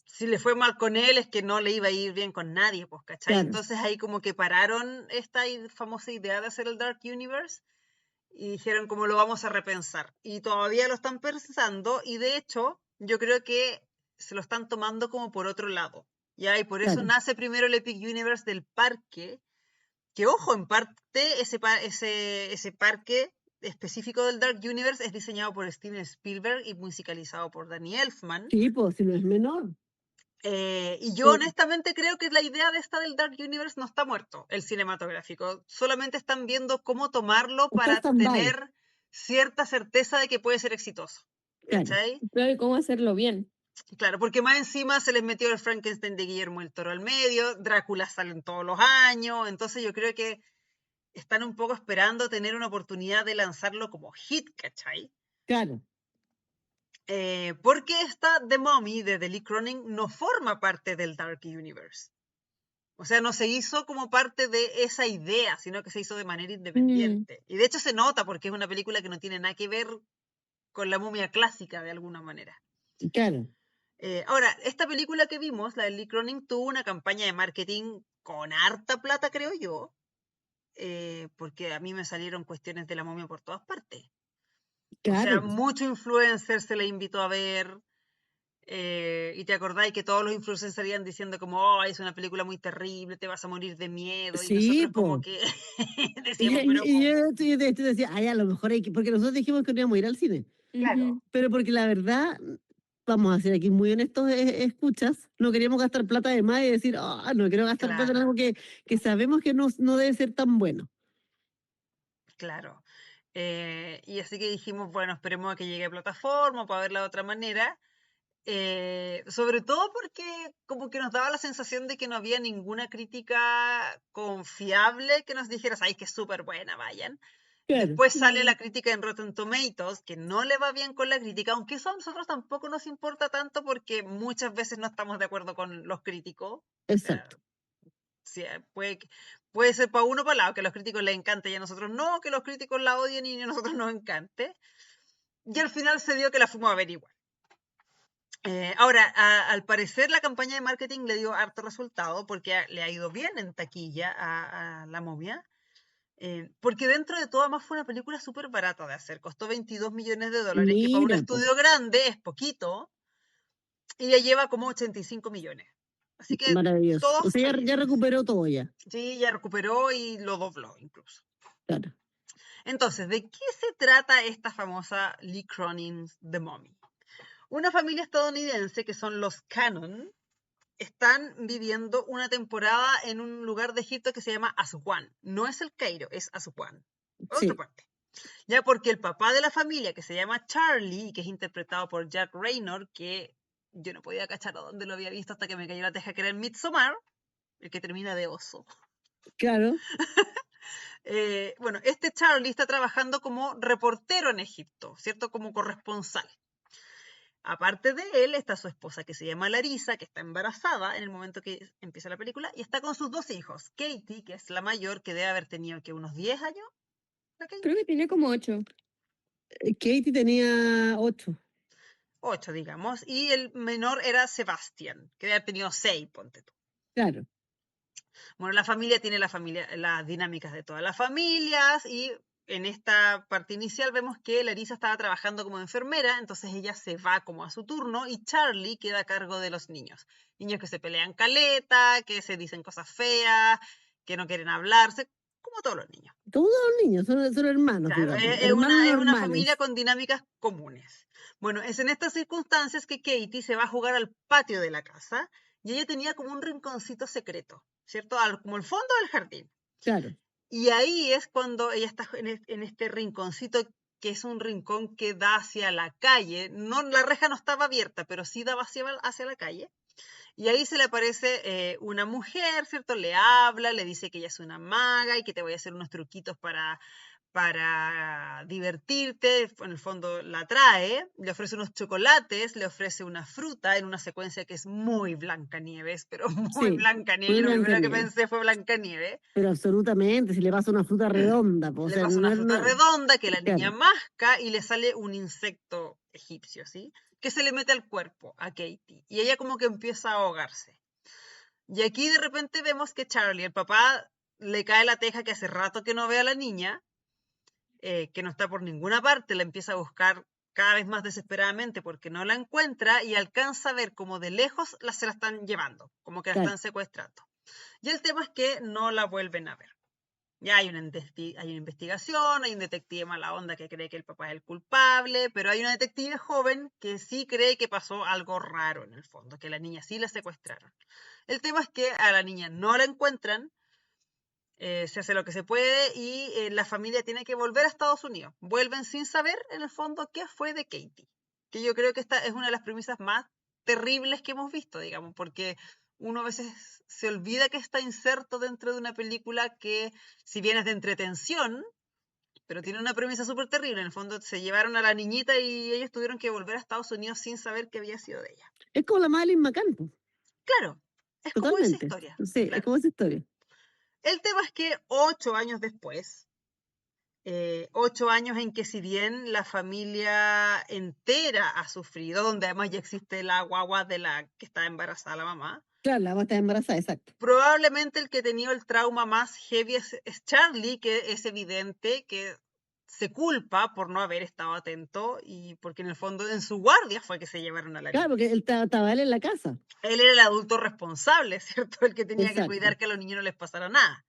si le fue mal con él es que no le iba a ir bien con nadie, pues, ¿cachai? Claro, Entonces ahí como que pararon esta famosa idea de hacer el Dark Universe y dijeron como lo vamos a repensar. Y todavía lo están pensando y de hecho yo creo que se lo están tomando como por otro lado. ¿Ya? Y por eso claro. nace primero el Epic Universe del parque, que ojo, en parte ese parque específico del Dark Universe es diseñado por Steven Spielberg y musicalizado por Danny Elfman. Sí, pues si no es menor. Y yo Sí. honestamente creo que la idea de esta del Dark Universe no está muerto, el cinematográfico. Solamente están viendo cómo tomarlo Está para stand-by, tener cierta certeza de que puede ser exitoso. claro. ¿Cachai? Claro, y cómo hacerlo bien. Claro, porque más encima se les metió el Frankenstein de Guillermo el Toro al medio, Drácula salen todos los años, entonces yo creo que están un poco esperando tener una oportunidad de lanzarlo como hit, ¿cachai? Claro, Porque esta The Mummy de The Lee Cronin no forma parte del Dark Universe. O sea, no se hizo como parte de esa idea, sino que se hizo de manera independiente. Y de hecho se nota porque es una película que no tiene nada que ver con la momia clásica de alguna manera. claro. Ahora, esta película que vimos, la de Lee Cronin, tuvo una campaña de marketing con harta plata, creo yo, porque a mí me salieron cuestiones de la momia por todas partes. O sea, Claro, mucho influencer se le invitó a ver. Y te acordáis que todos los influencers salían diciendo como, oh, es una película muy terrible, te vas a morir de miedo. Y sí, nosotros como po. que Y, decíamos, y- pero y yo, ¿cómo? yo decía, ay, a lo mejor hay que, porque nosotros dijimos que no íbamos a ir al cine, Ujú. Claro, pero porque la verdad, vamos a ser aquí muy honestos, escuchas, no queríamos gastar plata de más y decir, ah, no quiero gastar plata en claro, algo que sabemos que no debe ser tan bueno. claro. Y así que dijimos, bueno, esperemos a que llegue a plataforma para verla de otra manera. Sobre todo porque como que nos daba la sensación de que no había ninguna crítica confiable que nos dijera, ay, que es súper buena, vayan. Claro, Después sale la Sí. crítica en Rotten Tomatoes, que no le va bien con la crítica, aunque eso a nosotros tampoco nos importa tanto porque muchas veces no estamos de acuerdo con los críticos. O sea, exacto. sí, puede ser para uno o para el lado, que a los críticos les encante y a nosotros no, que los críticos la odien y a nosotros nos encante. Y al final se dio que la fuimos a ver igual. Ahora, al parecer la campaña de marketing le dio harto resultado porque le ha ido bien en taquilla a La Momia. Porque dentro de todo, además, fue una película súper barata de hacer. Costó $22 millones, que para un Mira, po, estudio grande es poquito, y ya lleva como 85 millones. Así que maravilloso. todos O sea, ya felices. recuperó todo ya. Sí, ya recuperó y lo dobló incluso. Claro. Entonces, ¿de qué se trata esta famosa Lee Cronin's The Mummy? Una familia estadounidense que son los Cannon están viviendo una temporada en un lugar de Egipto que se llama Aswan. No es el Cairo, es Aswan. Otra Sí, parte. Ya porque el papá de la familia, que se llama Charlie, que es interpretado por Jack Raynor, que yo no podía cachar a dónde lo había visto hasta que me cayó la teja, que era en Midsommar, el que termina de oso. claro. Bueno, este Charlie está trabajando como reportero en Egipto, ¿cierto? Como corresponsal. Aparte de él, está su esposa que se llama Larisa, que está embarazada en el momento que empieza la película, y está con sus dos hijos. Katie, que es la mayor, que debe haber tenido que unos 10 años, la Katie. Creo que tiene como 8. Katie tenía 8. 8, digamos, y el menor era Sebastián, que debe haber tenido 6, ponte tú. Claro. Bueno, la familia tiene las dinámicas de todas las familias y en esta parte inicial vemos que Larisa estaba trabajando como enfermera, entonces ella se va como a su turno y Charlie queda a cargo de los niños. Niños que se pelean caleta, que se dicen cosas feas, que no quieren hablarse, como todos los niños. Todos los niños son hermanos, Claro, digamos. Hermanos es una familia normales. con dinámicas comunes. Bueno, es en estas circunstancias que Katie se va a jugar al patio de la casa y ella tenía como un rinconcito secreto, ¿cierto? Como el fondo del jardín. Claro. Y ahí es cuando ella está en este rinconcito, que es un rincón que da hacia la calle. No, la reja no estaba abierta, pero sí daba hacia la calle. Y ahí se le aparece una mujer, ¿cierto? Le habla, le dice que ella es una maga y que te voy a hacer unos truquitos para divertirte. En el fondo la trae, le ofrece unos chocolates, le ofrece una fruta en una secuencia que es muy Blancanieves, pero muy Sí. Blancanieves. Muy Lo primero que Blancanieves. pensé fue Blancanieves. Pero absolutamente, si le pasa una fruta redonda, o Le sea, pasa una fruta redonda que la niña claro, masca y le sale un insecto egipcio, ¿sí? Que se le mete al cuerpo a Katie. Y ella como que empieza a ahogarse. Y aquí de repente vemos que Charlie, el papá, le cae la teja que hace rato que no ve a la niña, que no está por ninguna parte, la empieza a buscar cada vez más desesperadamente porque no la encuentra y alcanza a ver como de lejos se la están llevando, como que la claro. están secuestrando. Y el tema es que no la vuelven a ver. Ya hay una investigación, hay un detective mala onda que cree que el papá es el culpable, pero hay una detective joven que sí cree que pasó algo raro en el fondo, que la niña sí la secuestraron. El tema es que a la niña no la encuentran, se hace lo que se puede y la familia tiene que volver a Estados Unidos. Vuelven sin saber, en el fondo, qué fue de Katie. Que yo creo que esta es una de las premisas más terribles que hemos visto, digamos, porque uno a veces se olvida que está inserto dentro de una película que, si bien es de entretención, pero tiene una premisa súper terrible. En el fondo, se llevaron a la niñita y ellos tuvieron que volver a Estados Unidos sin saber qué había sido de ella. Es como la Madeline McCann, po, Claro, es como esa totalmente. historia, Sí, es claro. como esa historia. El tema es que 8 años después, 8 años en que si bien la familia entera ha sufrido, donde además ya existe la guagua de la que está embarazada la mamá, Claro, la va a estar embarazada, exacto. probablemente el que ha tenido el trauma más heavy es Charlie, que es evidente que se culpa por no haber estado atento y porque en el fondo en su guardia fue que se llevaron a la Claro, niña. porque él estaba él en la casa. Él era el adulto responsable, ¿cierto? El que tenía que Exacto. cuidar que a los niños no les pasara nada.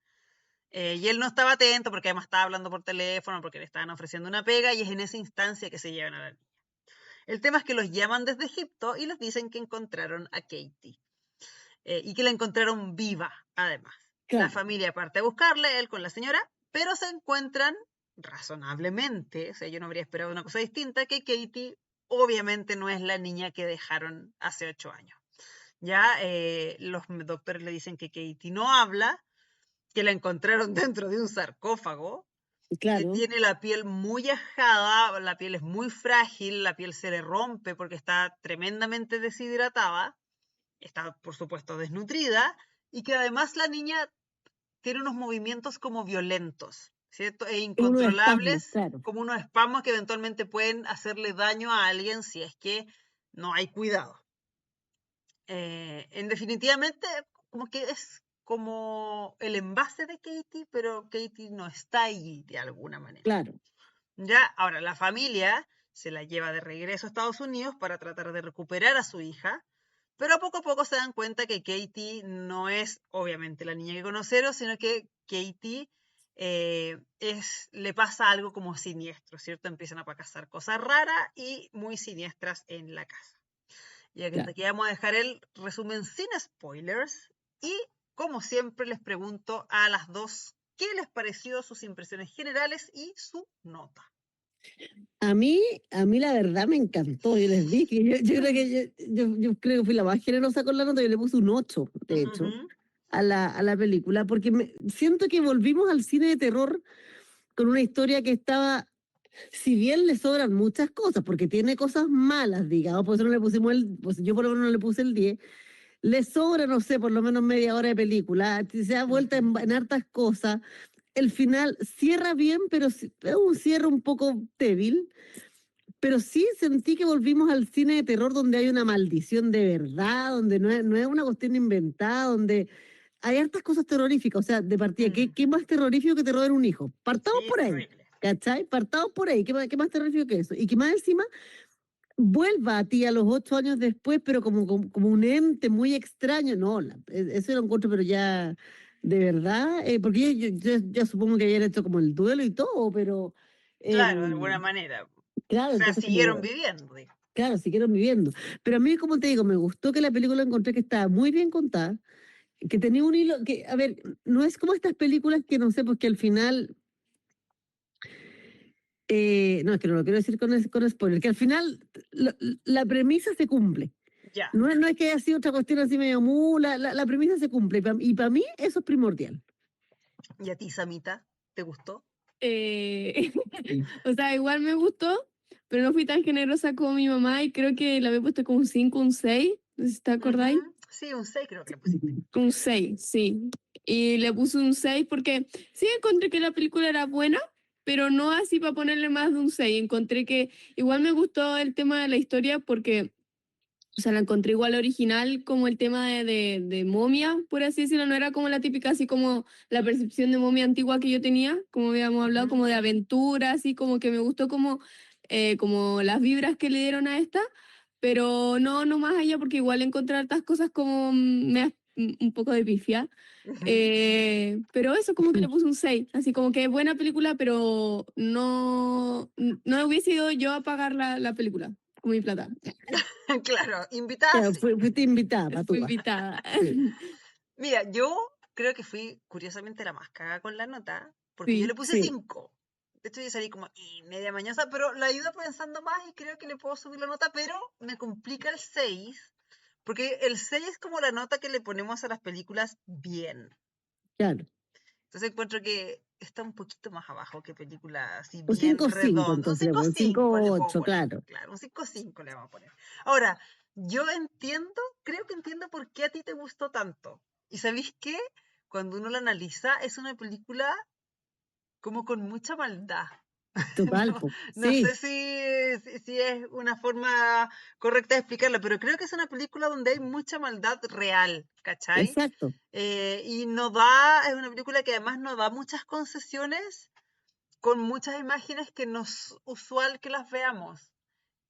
Y él no estaba atento porque además estaba hablando por teléfono, porque le estaban ofreciendo una pega y es en esa instancia que se llevan a la niña. El tema es que los llaman desde Egipto y les dicen que encontraron a Katie y que la encontraron viva, además. La Claro, familia parte a buscarle, él con la señora, pero se encuentran razonablemente, o sea, yo no habría esperado una cosa distinta, que Katie obviamente no es la niña que dejaron hace 8 años. Ya los doctores le dicen que Katie no habla, que la encontraron dentro de un sarcófago, que claro. tiene la piel muy ajada, la piel es muy frágil, la piel se le rompe porque está tremendamente deshidratada, está por supuesto desnutrida y que además la niña tiene unos movimientos como violentos, ¿cierto? E Uno de espasmos, incontrolables, claro. como unos espasmos que eventualmente pueden hacerle daño a alguien si es que no hay cuidado. En definitivamente, como que es como el envase de Katie, pero Katie no está ahí de alguna manera. Claro. Ya, ahora la familia se la lleva de regreso a Estados Unidos para tratar de recuperar a su hija, pero a poco se dan cuenta que Katie no es obviamente la niña que conocieron, sino que Katie le pasa algo como siniestro, ¿cierto? Empiezan a pasar cosas raras y muy siniestras en la casa. Y Claro. aquí vamos a dejar el resumen sin spoilers. Y como siempre les pregunto a las dos, ¿qué les pareció sus impresiones generales y su nota? A mí la verdad me encantó. Yo les dije, yo creo que yo creo que fui la más generosa con la nota. Yo le puse un 8, de hecho, Ujú. a la película, porque siento que volvimos al cine de terror con una historia que estaba, si bien le sobran muchas cosas, porque tiene cosas malas, digamos, por eso no le pusimos pues yo por lo menos no le puse el 10, le sobra, no sé, por lo menos media hora de película, se da vuelta en hartas cosas. El final cierra bien, pero es un cierre un poco débil. Pero sí sentí que volvimos al cine de terror donde hay una maldición de verdad, donde no es una cuestión inventada, donde hay hartas cosas terroríficas. O sea, de partida, ¿qué más terrorífico que te roben un hijo? Partamos Sí, por ahí, terrible. ¿cachai? Partamos por ahí. ¿Qué más terrorífico que eso? Y que más encima vuelva a ti a los 8 años después, pero como un ente muy extraño. No, eso lo encuentro, pero ya de verdad, porque yo ya supongo que habían hecho como el duelo y todo, pero Claro, de alguna em, manera. O claro, sea, entonces siguieron como viviendo, digo. claro, siguieron viviendo. Pero a mí, como te digo, me gustó que la película encontré que estaba muy bien contada, que tenía un hilo, que, a ver, no es como estas películas que no sé, pues que al final, no, es que no lo quiero decir con spoiler, que al final la premisa se cumple. Ya. No es que haya sido otra cuestión así medio mula, la premisa se cumple. Y para mí eso es primordial. ¿Y a ti, Samita? ¿Te gustó? O sea, igual me gustó, pero no fui tan generosa como mi mamá y creo que la había puesto como un 5, un 6, no sé si te acordáis. Ujú. Sí, un 6 creo que le pusiste. Un 6, sí. Y le puse un 6 porque sí encontré que la película era buena, pero no así para ponerle más de un 6. Encontré que igual me gustó el tema de la historia porque, o sea, la encontré igual original como el tema de momia, por así decirlo. No era como la típica, así como la percepción de momia antigua que yo tenía, como habíamos hablado, como de aventura, así como que me gustó como las vibras que le dieron a esta. Pero no más allá, porque igual encontrar estas cosas como un poco de pifia. Ujú. Pero eso como que le puse un 6, así como que es buena película, pero no hubiese ido yo a pagar la película con mi plata. Claro, invitada Claro, sí. fuiste invitada para Fui tu invitada. Sí. Mira, yo creo que fui curiosamente la más cagada con la nota, porque yo le Sí. puse Sí, 5. De hecho, yo salí como media mañosa, pero la he ido pensando más y creo que le puedo subir la nota, pero me complica el 6, porque el 6 es como la nota que le ponemos a las películas bien. claro. Entonces encuentro que está un poquito más abajo que película así Un bien 5-5, redonda. Un entonces, cinco un cinco le puedo 5-8, poner. claro. Claro, un 5,5 le vamos a poner. Ahora, yo creo que entiendo por qué a ti te gustó tanto. ¿Y sabéis qué? Cuando uno la analiza, es una película como con mucha maldad. Total, No, po. no sé Sí, si es una forma correcta de explicarlo, pero creo que es una película donde hay mucha maldad real, ¿cachai? exacto. Y es una película que además no da muchas concesiones con muchas imágenes que no es usual que las veamos.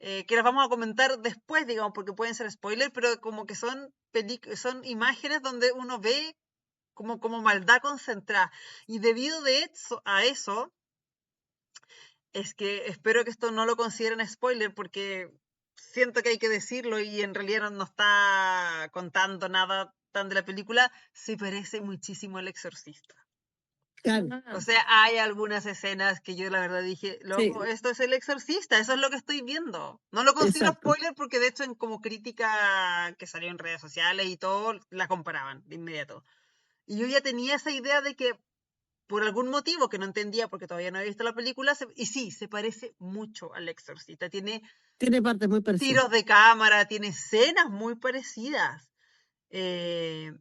Que las vamos a comentar después, digamos, porque pueden ser spoilers, pero como que son imágenes donde uno ve como maldad concentrada. Y debido a eso, es que espero que esto no lo consideren spoiler, porque siento que hay que decirlo y en realidad no está contando nada tan de la película, se parece muchísimo al Exorcista. Claro, O sea, hay algunas escenas que yo la verdad dije, sí, loco, esto es el Exorcista, eso es lo que estoy viendo. No lo considero exacto. spoiler porque de hecho en como crítica que salió en redes sociales y todo, la comparaban de inmediato. Y yo ya tenía esa idea de que por algún motivo que no entendía porque todavía no había visto la película, y sí, se parece mucho al Exorcista. Tiene Tiene partes muy parecidas. tiros de cámara, tiene escenas muy parecidas. Eh,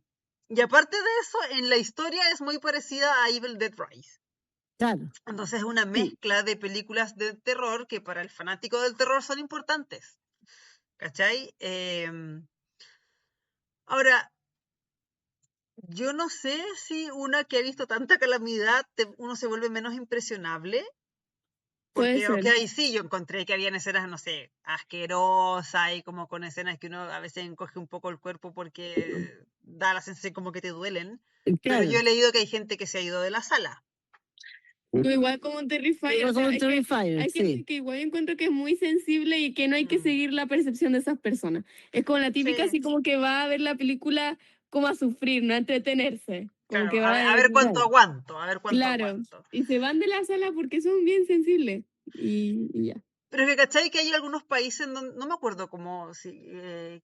y aparte de eso, en la historia es muy parecida a Evil Dead Rise. Claro, Entonces es una sí. mezcla de películas de terror que para el fanático del terror son importantes. ¿Cachai? Ahora, yo no sé si una que ha visto tanta calamidad, uno se vuelve menos impresionable. Puede Porque, ok, ser. sí, yo encontré que habían escenas, no sé, asquerosas y como con escenas que uno a veces encoge un poco el cuerpo porque da la sensación como que te duelen. Pero yo Claro. he leído que hay gente que se ha ido de la sala. Yo igual como Terrifier, Igual o sea, como es que Terrifier, hay gente sí. que igual encuentro que es muy sensible y que no hay que Mm, seguir la percepción de esas personas. Es como la típica, sí, así como que va a ver la película como a sufrir, no a entretenerse. Como claro, que va a ver cuánto Claro. aguanto, a ver cuánto claro, aguanto. y se van de la sala porque son bien sensibles. Y ya. Pero es que, ¿cachai? Que hay algunos países donde, no me acuerdo cómo,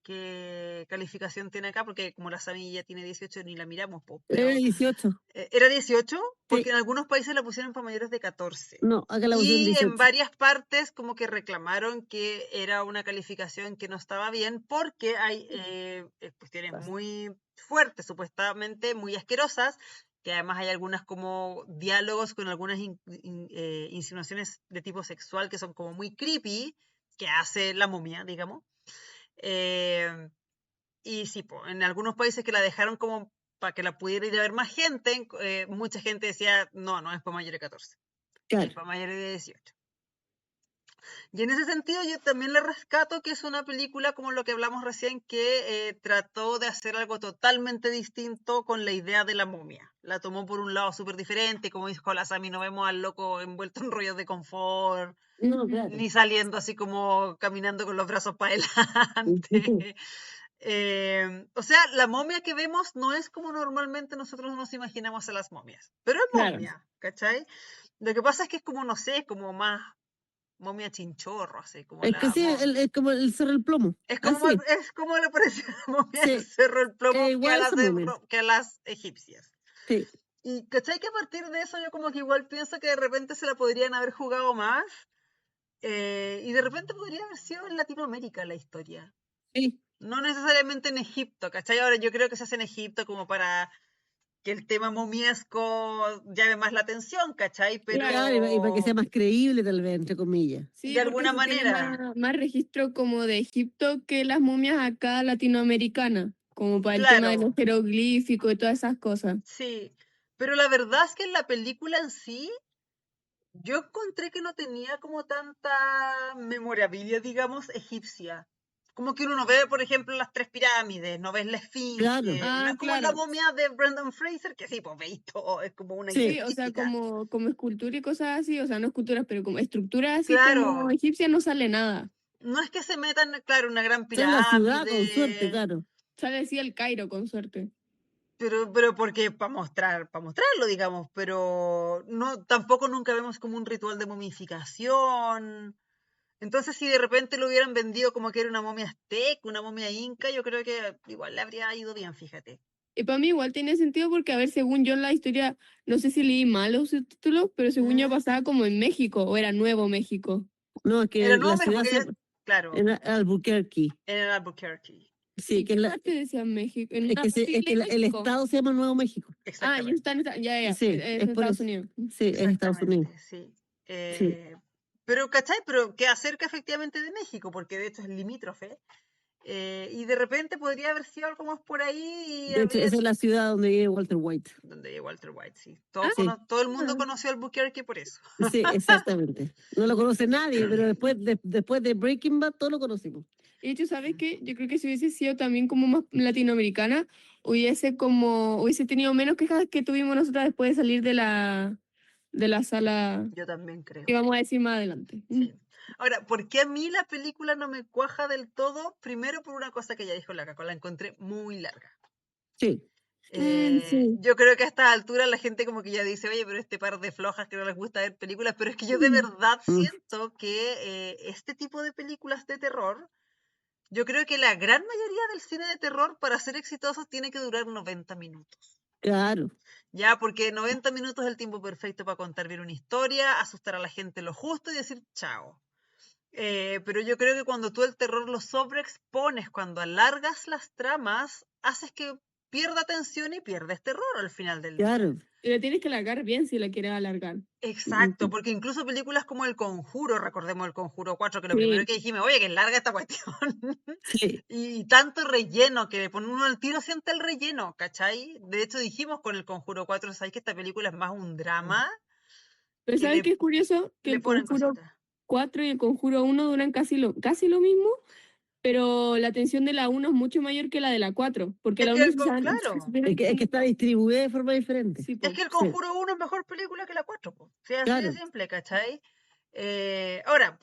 qué calificación tiene acá, porque como la Sami ya tiene 18 ni la miramos, po, pero 18. ¿era 18? Porque Sí. en algunos países la pusieron para mayores de 14. No, acá la pusieron Y en 18. varias partes como que reclamaron que era una calificación que no estaba bien porque hay cuestiones muy fuertes, supuestamente muy asquerosas, que además hay algunas como diálogos con algunas insinuaciones de tipo sexual que son como muy creepy, que hace la momia, digamos. Eh, y sí, en algunos países que la dejaron como para que la pudiera ir a ver más gente, mucha gente decía, no, no es para mayores de 14, es Claro. para mayores de 18. Y en ese sentido yo también le rescato que es una película como lo que hablamos recién, que trató de hacer algo totalmente distinto con la idea de la momia. La tomó por un lado súper diferente, como dijo la Sami, no vemos al loco envuelto en rollos de confort, No, claro. ni saliendo así como caminando con los brazos para adelante. O sea, la momia que vemos no es como normalmente nosotros nos imaginamos a las momias, pero es Claro. momia, ¿cachai? Lo que pasa es que es como, no sé, como más momia chinchorro, así como Es que sí, es como el Cerro del Plomo. es Así. como le parece la momia del Sí, Cerro del Plomo igual esa momia. que a las egipcias. Sí. Y ¿cachai? Que a partir de eso yo como que igual pienso que de repente se la podrían haber jugado más, y de repente podría haber sido en Latinoamérica la historia. Sí. No necesariamente en Egipto, ¿cachai? Ahora yo creo que se hace en Egipto como para que el tema momiesco llame más la atención, ¿cachai? Pero Claro, y para que sea más creíble, tal vez, entre comillas. Sí, de porque alguna se tiene manera, más registro como de Egipto que las momias acá latinoamericanas, como para el tema de los claro, jeroglíficos y todas esas cosas. sí. Pero la verdad es que en la película en sí, yo encontré que no tenía como tanta memorabilia, digamos, egipcia. Como que uno no ve, por ejemplo, las tres pirámides, no ves la Claro. esfinge, no Ah, es como la claro. momia de Brendan Fraser, que sí, pues veis todo, es como una idea Sí. Sí, o sea, física. como escultura y cosas así, o sea, no esculturas, pero como estructuras así como Claro, egipcias no sale nada. no es que se metan, claro, una gran Sale la ciudad con suerte, pirámide, claro. Sale así el Cairo, con suerte. pero porque para mostrarlo, digamos, pero no, tampoco nunca vemos como un ritual de momificación. Entonces, si de repente lo hubieran vendido como que era una momia azteca, una momia inca, yo creo que igual le habría ido bien, fíjate. Y para mí igual tiene sentido porque, a ver, según yo en la historia, no sé si leí mal los subtítulos, pero según yo ¿Mm? pasaba como en México, o era Nuevo México. No, es Era que Nuevo la México, ciudad porque se ya, claro, era Albuquerque. en el Albuquerque. Sí, ¿Y qué parte decía México? En es una que, parte es que leí el México. estado se llama Nuevo México. Ah, ya Exactamente, ya, Sí, es es por Estados eso. Unidos. Sí, es Estados Unidos. exactamente, sí. Sí. Pero, ¿cachai? Pero queda cerca efectivamente de México, porque de hecho es limítrofe. Y de repente podría haber sido algo más por ahí y De hecho, esa es la ciudad donde vive Walter White. donde vive Walter White, sí. Sí, Todo el mundo conoció al Albuquerque por eso. sí, exactamente. No lo conoce nadie, pero después de Breaking Bad, todos lo conocimos. Y de hecho, ¿sabes qué? Yo creo que si hubiese sido también como más latinoamericana, hubiese tenido menos quejas que tuvimos nosotras después de salir de la sala Yo también creo. que vamos a decir más adelante. Sí. Ahora, ¿por qué a mí la película no me cuaja del todo? Primero por una cosa que ya dijo la Caco, la encontré muy larga. Sí. Sí. Yo creo que a esta altura la gente como que ya dice, oye, pero este par de flojas que no les gusta ver películas, pero es que yo de verdad siento que este tipo de películas de terror, yo creo que la gran mayoría del cine de terror para ser exitosos tiene que durar 90 minutos. Claro. Ya, porque 90 minutos es el tiempo perfecto para contar bien una historia, asustar a la gente lo justo y decir chao. Pero yo creo que cuando tú el terror lo sobreexpones, cuando alargas las tramas, haces que pierda tensión y pierdes terror al final del día. Claro. Y la tienes que alargar bien si la quieres alargar. Exacto, porque incluso películas como El Conjuro, recordemos El Conjuro 4, que lo Sí. primero que dijimos, oye, que es larga esta cuestión. Sí. Y tanto relleno, que le pone uno al tiro, siente el relleno, ¿cachai? De hecho dijimos con El Conjuro 4, ¿sabes que esta película es más un drama? Pero que ¿sabes le- qué es curioso? Que Le el ponen Conjuro cositas. 4 y el Conjuro 1 duran casi lo mismo, pero la tensión de la 1 es mucho mayor que la de la 4, porque Es la que 1 el con- claro. Es que está distribuida de forma diferente. Sí, Es po. que El Sí. Conjuro 1 es mejor película que la 4, po. Sí, así de Claro. simple, ¿cachai? Ahora,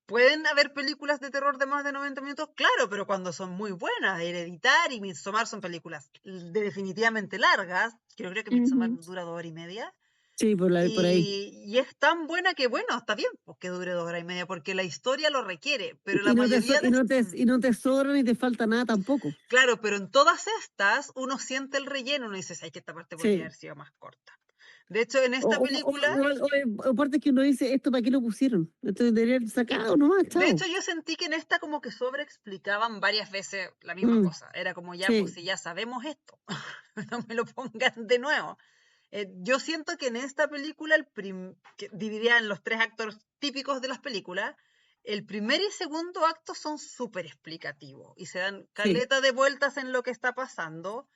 ¿pueden haber películas de terror de más de 90 minutos? Claro, pero cuando son muy buenas. Hereditary y Midsommar son películas definitivamente largas. Yo creo que Midsommar Ujú. dura 2 horas y media. Sí, por ahí. Y es tan buena que, bueno, está bien pues, que dure 2 horas y media, porque la historia lo requiere. Pero la Y no te, mayoría de... y no te sobra ni te falta nada tampoco. Claro, pero en todas estas uno siente el relleno, uno dice, ay, que esta parte podría Sí. haber sido más corta. De hecho, en esta película... O aparte que uno dice, ¿esto para qué lo pusieron? Esto debería haber sacado nomás, chao. De hecho, yo sentí que en esta como que sobreexplicaban varias veces la misma cosa. Era como, ya, pues Sí. si ya sabemos esto, no me lo pongan de nuevo. Yo siento que en esta película, que dividida en los 3 actos típicos de las películas, el primer y segundo acto son súper explicativos y se dan caleta de vueltas en lo que está pasando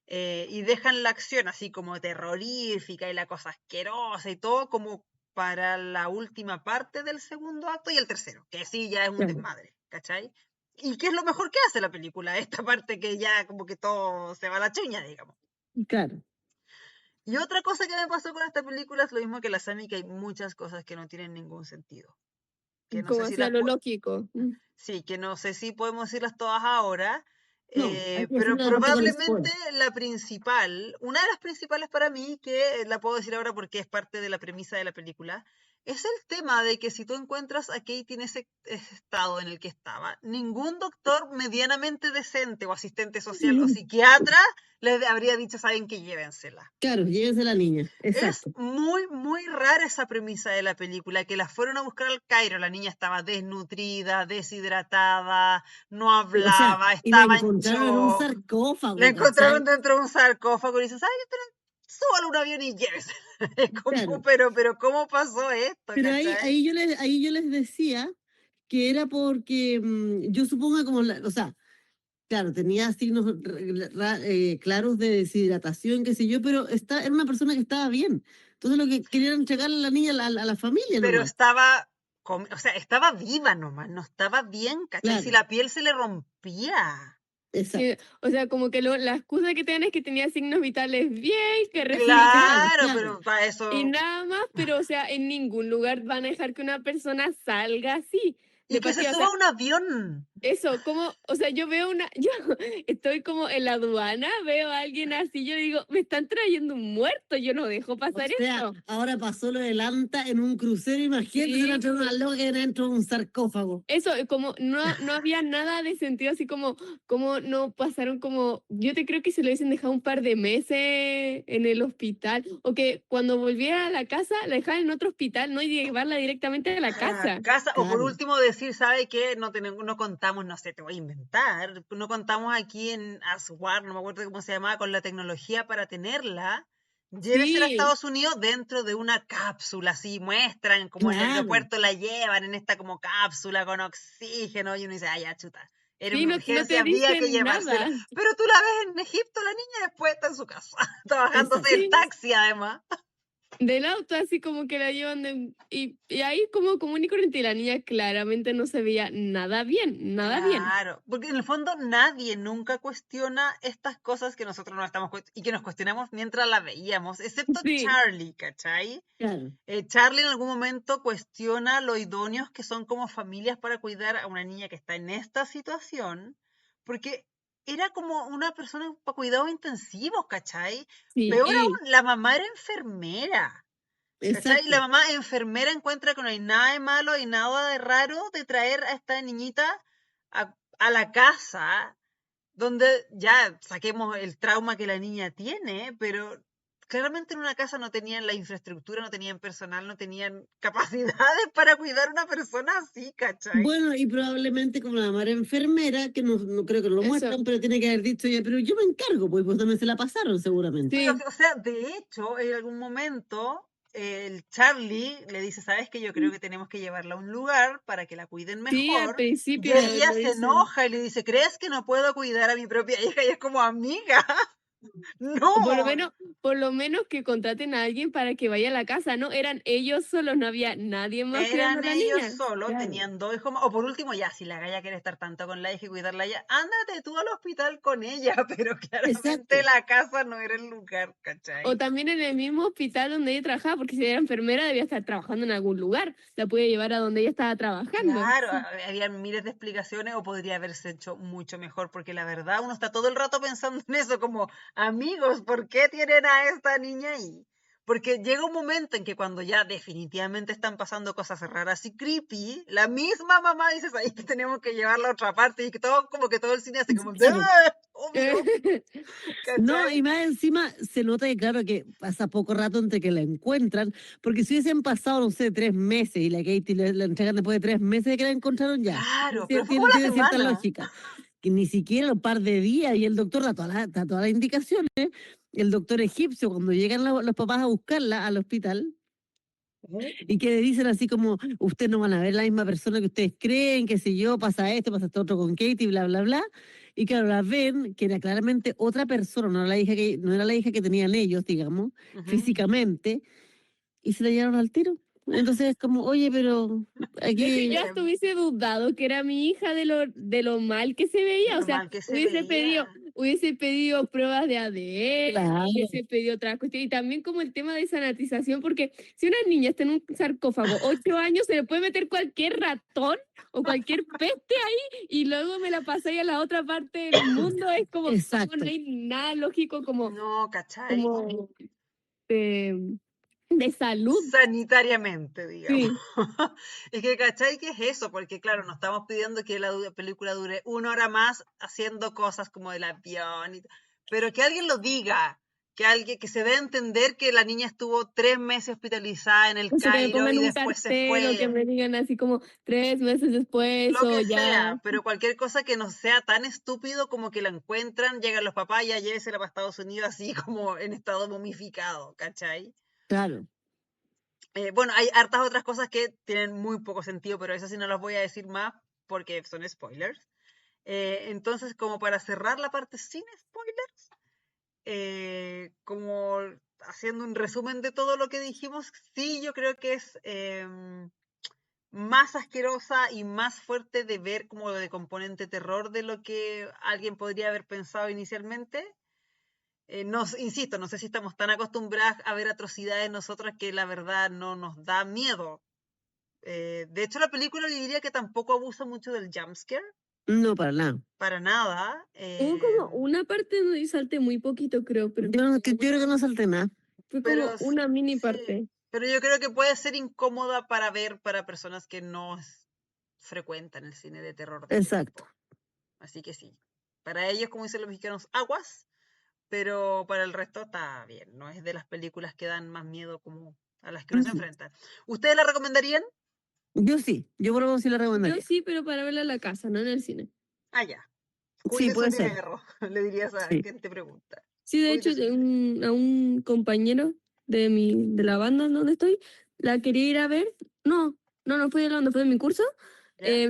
y dejan la acción así como terrorífica y la cosa asquerosa y todo como para la última parte del segundo acto y el tercero, que sí ya es un Claro. desmadre, ¿cachai? ¿Y qué es lo mejor que hace la película? Esta parte que ya como que todo se va a la chuña, digamos. Claro. Y otra cosa que me pasó con esta película es lo mismo que la Sami, que hay muchas cosas que no tienen ningún sentido. Que no Como sé si hacia las lo lógico. Sí, que no sé si podemos decirlas todas ahora, No, hay que pero decirlo de repente con probablemente spoiler. la principal, una de las principales para mí, que la puedo decir ahora porque es parte de la premisa de la película, es el tema de que si tú encuentras a Kate en ese estado en el que estaba, ningún doctor medianamente decente o asistente social o psiquiatra les habría dicho, saben que llévensela. Claro, llévense la niña. Es Exacto. muy, muy rara esa premisa de la película, que la fueron a buscar al Cairo, la niña estaba desnutrida, deshidratada, no O sea, hablaba, y la estaba en encontraron en un shock. sarcófago, La encontraron ¿cachai? dentro de un sarcófago y dicen, ¿sabes qué? Pero súbalo a un avión y llévese. Claro. Pero ¿cómo pasó esto, Pero cachai? ahí yo les decía que era porque yo supongo como, o sea, claro, tenía signos claros de deshidratación, qué sé yo, pero era una persona que estaba bien. Entonces lo que querían entregarle a la niña a la familia Pero nomás. estaba, o sea, estaba viva nomás, no estaba bien, ¿cachai? Si Claro. la piel se le rompía. Exacto. O sea, como que la excusa que tienen es que tenía signos vitales bien, que Claro, claro. pero para y eso... nada más, pero o sea, en ningún lugar van a dejar que una persona salga así. Y De que se partida, o suba sea, a un avión. eso, como, o sea, yo estoy como en la aduana, veo a alguien así, yo digo, me están trayendo un muerto, yo no dejo O pasar sea, esto. ahora pasó lo de Lanta en un crucero, imagínate, se Sí. la trajeron una loca dentro de un sarcófago. Eso, como no había nada de sentido, así como no pasaron como, yo te creo que se lo hubiesen dejado un par de meses en el hospital, o que cuando volviera a la casa la dejaran en otro hospital, no y llevarla directamente a la casa. O por Claro. último decir, ¿sabe qué? No contamos, no sé, te voy a inventar, no contamos aquí en Aswar, no me acuerdo cómo se llamaba, con la tecnología para tenerla. Llévesela a Sí, Estados Unidos dentro de una cápsula, así muestran como en el Claro. aeropuerto la llevan en esta como cápsula con oxígeno y uno dice, ay, ya chuta. Era Sí, una no urgencia, te había que dicen llevársela. nada. Pero tú la ves en Egipto, la niña, después está en su casa, trabajándose el Sí, taxi además. del auto, así como que la llevan y ahí como común y corriente, y la niña claramente no se veía nada bien, nada bien. Claro, porque en el fondo nadie nunca cuestiona estas cosas que nosotros no estamos y que nos cuestionamos mientras la veíamos, excepto Sí, Charlie, ¿cachai? Claro. Charlie en algún momento cuestiona lo idóneos que son como familias para cuidar a una niña que está en esta situación, porque era como una persona para cuidados intensivos, ¿cachai? sí, Peor aún, la mamá era enfermera. ¿Cachai? La Exacto. mamá enfermera encuentra que no hay nada de malo y nada de raro de traer a esta niñita a la casa, donde ya saquemos el trauma que la niña tiene, pero claramente en una casa no tenían la infraestructura, no tenían personal, no tenían capacidades para cuidar a una persona así, ¿cachai? Bueno, y probablemente como la madre enfermera, que no creo que lo eso, muestran, pero tiene que haber dicho ella, pero yo me encargo, pues también se la pasaron seguramente. Sí, sí. o sea, de hecho, en algún momento el Charlie le dice, ¿sabes qué? Yo creo que tenemos que llevarla a un lugar para que la cuiden Sí, al mejor. Y principio ella lo se dicen. enoja y le dice, ¿crees que no puedo cuidar a mi propia hija? Y es como, amiga, O no. por lo menos que contraten a alguien para que vaya a la casa, ¿no? Eran ellos solos, no había nadie más cuidando a Eran la ellos niña. solos, Claro. tenían dos hijos más. O por último, ya, si la galla quiere estar tanto con la hija y cuidarla a ella, ándate tú al hospital con ella, pero claramente Exacto. la casa no era el lugar, O ¿cachai? también en el mismo hospital donde ella trabajaba, porque si era enfermera debía estar trabajando en algún lugar. La puede llevar a donde ella estaba trabajando. Claro, había miles de explicaciones o podría haberse hecho mucho mejor, porque la verdad uno está todo el rato pensando en eso, como, amigos, ¿por qué tienen a esta niña ahí? Porque llega un momento en que cuando ya definitivamente están pasando cosas raras y creepy, la misma mamá dice, ahí que tenemos que llevarla a otra parte y que todo, como que todo el cine hace como, Claro. "Ah", obvio, No, y ¿cachai? más encima se nota que, claro, que pasa poco rato entre que la encuentran, porque si hubiesen pasado, no sé, 3 meses y la Katie la entregan después de 3 meses de que la encontraron ya, Claro, pero tiene, fue como la tiene cierta semana. lógica. Que ni siquiera un par de días y el doctor da todas las indicaciones. El doctor egipcio, cuando llegan los papás a buscarla al hospital, Ujú. y que le dicen así como, ustedes no van a ver la misma persona que ustedes creen, qué sé yo, pasa esto otro con Katie, bla, bla, bla. Y claro, la ven que era claramente otra persona, no era la hija que tenían ellos, digamos, Ujú. físicamente, y se la llevaron al tiro. Entonces es como, oye, pero Es que aquí, yo hasta hubiese dudado que era mi hija de lo mal que se De veía. O lo sea, mal que se veía. hubiese pedido pruebas de ADN, claro, hubiese pedido otras cuestiones. Y también como el tema de sanitización, porque si una niña está en un sarcófago 8 años, se le puede meter cualquier ratón o cualquier peste ahí y luego me la pasáis a la otra parte del mundo. Es como, no exacto. hay nada lógico No, ¿cachai? como de salud. Sanitariamente, digamos. Sí. Es que, ¿cachai? ¿Qué es eso? Porque, claro, no estamos pidiendo que la película dure 1 hora más haciendo cosas como el avión, pero que alguien lo diga, que alguien que se dé a entender que la niña estuvo 3 meses hospitalizada en el O sea, que me Cairo pongan y un después se cartel o que fue. me digan así como 3 meses después Lo o que ya. sea, pero cualquier cosa que no sea tan estúpido como que la encuentran, llegan los papás y ya llévesela para Estados Unidos así como en estado momificado, ¿cachai? Claro. Bueno, hay hartas otras cosas que tienen muy poco sentido, pero esas sí no las voy a decir más porque son spoilers. Entonces, como para cerrar la parte sin spoilers, como haciendo un resumen de todo lo que dijimos, sí, yo creo que es más asquerosa y más fuerte de ver como de componente terror de lo que alguien podría haber pensado inicialmente. Insisto, no sé si estamos tan acostumbradas a ver atrocidades nosotras que la verdad no nos da miedo. De hecho, la película yo diría que tampoco abusa mucho del jumpscare, No, para nada. para nada. Hubo como una parte donde yo salté muy poquito, creo, pero Yo creo que no salté nada. fue como Pero una mini sí, parte. pero yo creo que puede ser incómoda para ver para personas que no frecuentan el cine de terror de este Exacto. tipo. Así que sí, para ellos, como dicen los mexicanos, aguas, pero para el resto está bien. No es de las películas que dan más miedo como a las que uno se Ujú. enfrenta. ¿Ustedes la recomendarían? Yo sí, yo por lo menos sí la Yo recomendaría. sí, pero para verla en la casa, no en el cine. Ah, ya. Sí, Cuide su puede ser. dinero, le dirías a Sí. quien te pregunta. Sí, de hecho, Cuide su dinero. a un compañero de la banda en donde estoy, la quería ir a ver. No fue de la banda, fue de mi curso. ¿Ya?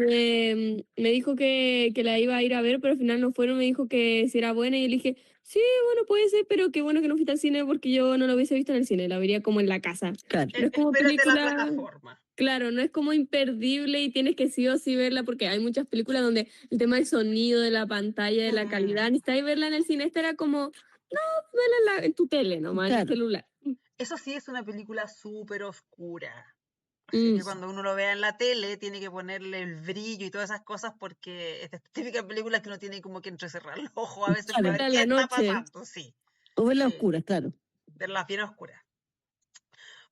me dijo que la iba a ir a ver, pero al final no fueron, me dijo que si era buena y yo le dije, sí, bueno, puede ser, pero qué bueno que no fuiste al cine porque yo no lo hubiese visto en el cine, la vería como en la casa. Claro. No es como Espérate la película, plataforma. claro, no es como imperdible y tienes que sí o sí verla porque hay muchas películas donde el tema del sonido, de la pantalla, de la calidad, necesitas verla en el cine. Esta era como, no, verla en tu tele nomás, en el Claro. celular. Eso sí es una película súper oscura. Así que cuando uno lo vea en la tele, tiene que ponerle el brillo y todas esas cosas porque esta típica película que uno tiene como que entrecerrar los ojos a veces Claro. para ver Verla en qué la está noche. pasando. Sí, O verla sí, oscura, claro. verlas bien oscuras.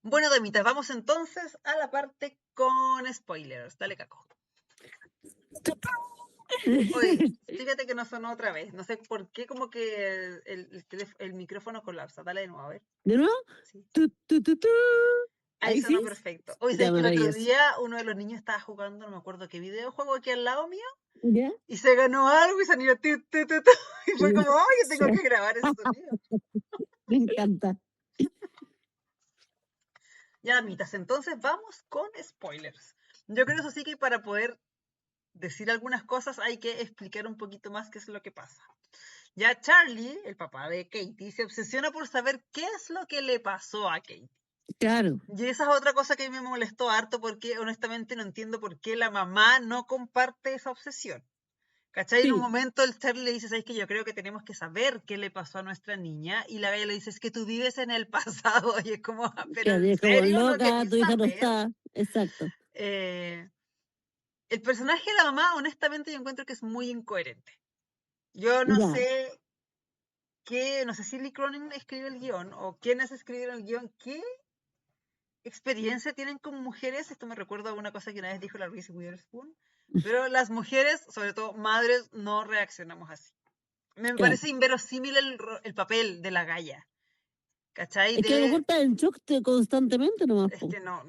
Bueno, damitas, vamos entonces a la parte con spoilers. Dale, Caco. Oye, fíjate que no sonó otra vez. No sé por qué como que el micrófono colapsa. Dale de nuevo, a ver. ¿De nuevo? Sí. Tu, tu, tu, tu. Ahí Ahí sonó sí. perfecto. Hoy Ya, sabes que el otro maravilloso. día uno de los niños estaba jugando, no me acuerdo qué videojuego aquí al lado mío, ¿Ya? y se ganó algo y salió y fue como, ¡ay, yo tengo que grabar ese sonido! Me encanta. Ya, mitas, entonces vamos con spoilers. Yo creo eso sí que para poder decir algunas cosas hay que explicar un poquito más qué es lo que pasa. Ya Charlie, el papá de Katie, se obsesiona por saber qué es lo que le pasó a Katie. Claro. Y esa es otra cosa que a mí me molestó harto porque honestamente no entiendo por qué la mamá no comparte esa obsesión. ¿Cachai? En un Sí. momento el Charlie le dice, ¿sabes que yo creo que tenemos que saber qué le pasó a nuestra niña? Y la Gaia le dice, es que tú vives en el pasado. Y es como, pero Claro, y ¿en es como serio no loca, querís tu hija no saber? está. Exacto. El personaje de la mamá, honestamente, yo encuentro que es muy incoherente. Yo no Ya. sé no sé si Lee Cronin escribe el guión o quiénes escribieron el guión, qué experiencia tienen con mujeres. Esto me recuerda a una cosa que una vez dijo la Reese Witherspoon. Pero las mujeres, sobre todo madres, no reaccionamos así. Me Claro. parece inverosímil el papel de la Gaia. ¿Cachai? Es que a lo mejor está en shock constantemente nomás, Es po. que no.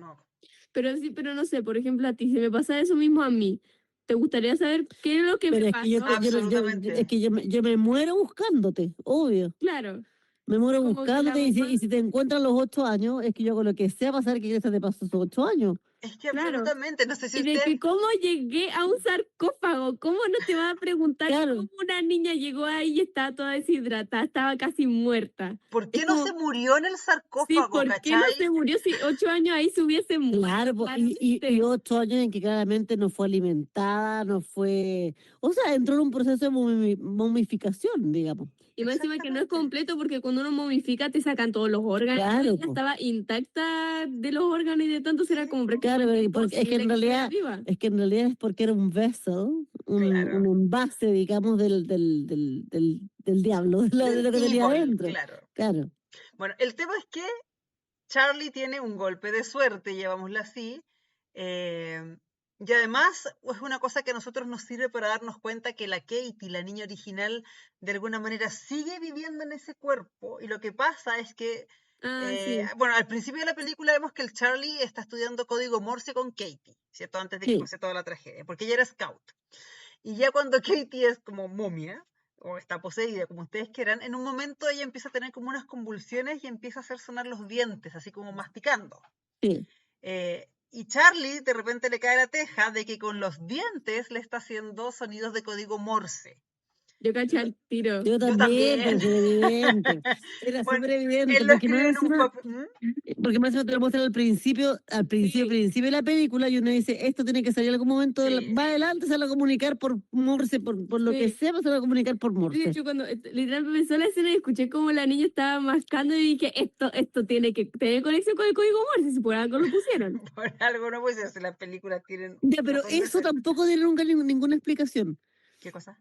Pero sí, pero no sé, por ejemplo, a ti, si me pasa eso mismo a mí, ¿te gustaría saber qué es lo que Pero me es que yo, pasó? Absolutamente. es que yo me muero buscándote, obvio. Claro, Me muero como que la buscándote mamá, y si te encuentran los 8 años, es que yo hago lo que sea para saber que esta te pasó esos 8 años. Es que claro. absolutamente. No sé si Y de usted. que cómo llegué a un sarcófago, cómo no te vas a preguntar Claro. cómo una niña llegó ahí y estaba toda deshidratada, estaba casi muerta. ¿Por Es qué no como, se murió en el sí, sarcófago, ¿por qué no cachai? se murió si 8 años ahí se hubiese muerto? Claro, po, y Claramente. 8 años en que claramente no fue alimentada, no fue. O sea, entró en un proceso de momificación, digamos. Y más encima que no es Exactamente. completo porque cuando uno momifica te sacan todos los órganos. Claro, Ella po. estaba intacta de los órganos y de tanto será como Claro, prácticamente porque es que en imposible que estuviera realidad, viva. es porque era un vessel, Claro. un envase, digamos, del diablo, de lo que tenía Evil, adentro. claro. Claro. Bueno, el tema es que Charlie tiene un golpe de suerte, llevámoslo así. Y además es una cosa que a nosotros nos sirve para darnos cuenta que la Katie, la niña original, de alguna manera sigue viviendo en ese cuerpo. Y lo que pasa es que, Sí. bueno, al principio de la película vemos que el Charlie está estudiando código Morse con Katie, ¿cierto? Antes de que Sí. pase toda la tragedia, porque ella era scout. Y ya cuando Katie es como momia, o está poseída, como ustedes quieran, en un momento ella empieza a tener como unas convulsiones y empieza a hacer sonar los dientes, así como masticando. Sí. Y Charlie de repente le cae la teja de que con los dientes le está haciendo sonidos de código Morse. Yo caché al tiro. Yo Yo también, también. pues era evidente. Era Bueno, súper evidente, él lo porque más escribe en un encima, papel. porque más encima te lo muestran Sí. principio de la película, y uno dice, esto tiene que salir en algún momento, Sí. va adelante, se va a comunicar por Morse, por lo que Sí. sea, se va a comunicar por De Morse. hecho, cuando literalmente empezó la escena y escuché como la niña estaba mascando y dije, esto tiene que tener conexión con el código Morse, si por algo lo pusieron. Por algo no puede ser, si las películas tienen Ya, un pero montón de eso tampoco tiene nunca ninguna explicación ¿Qué cosa?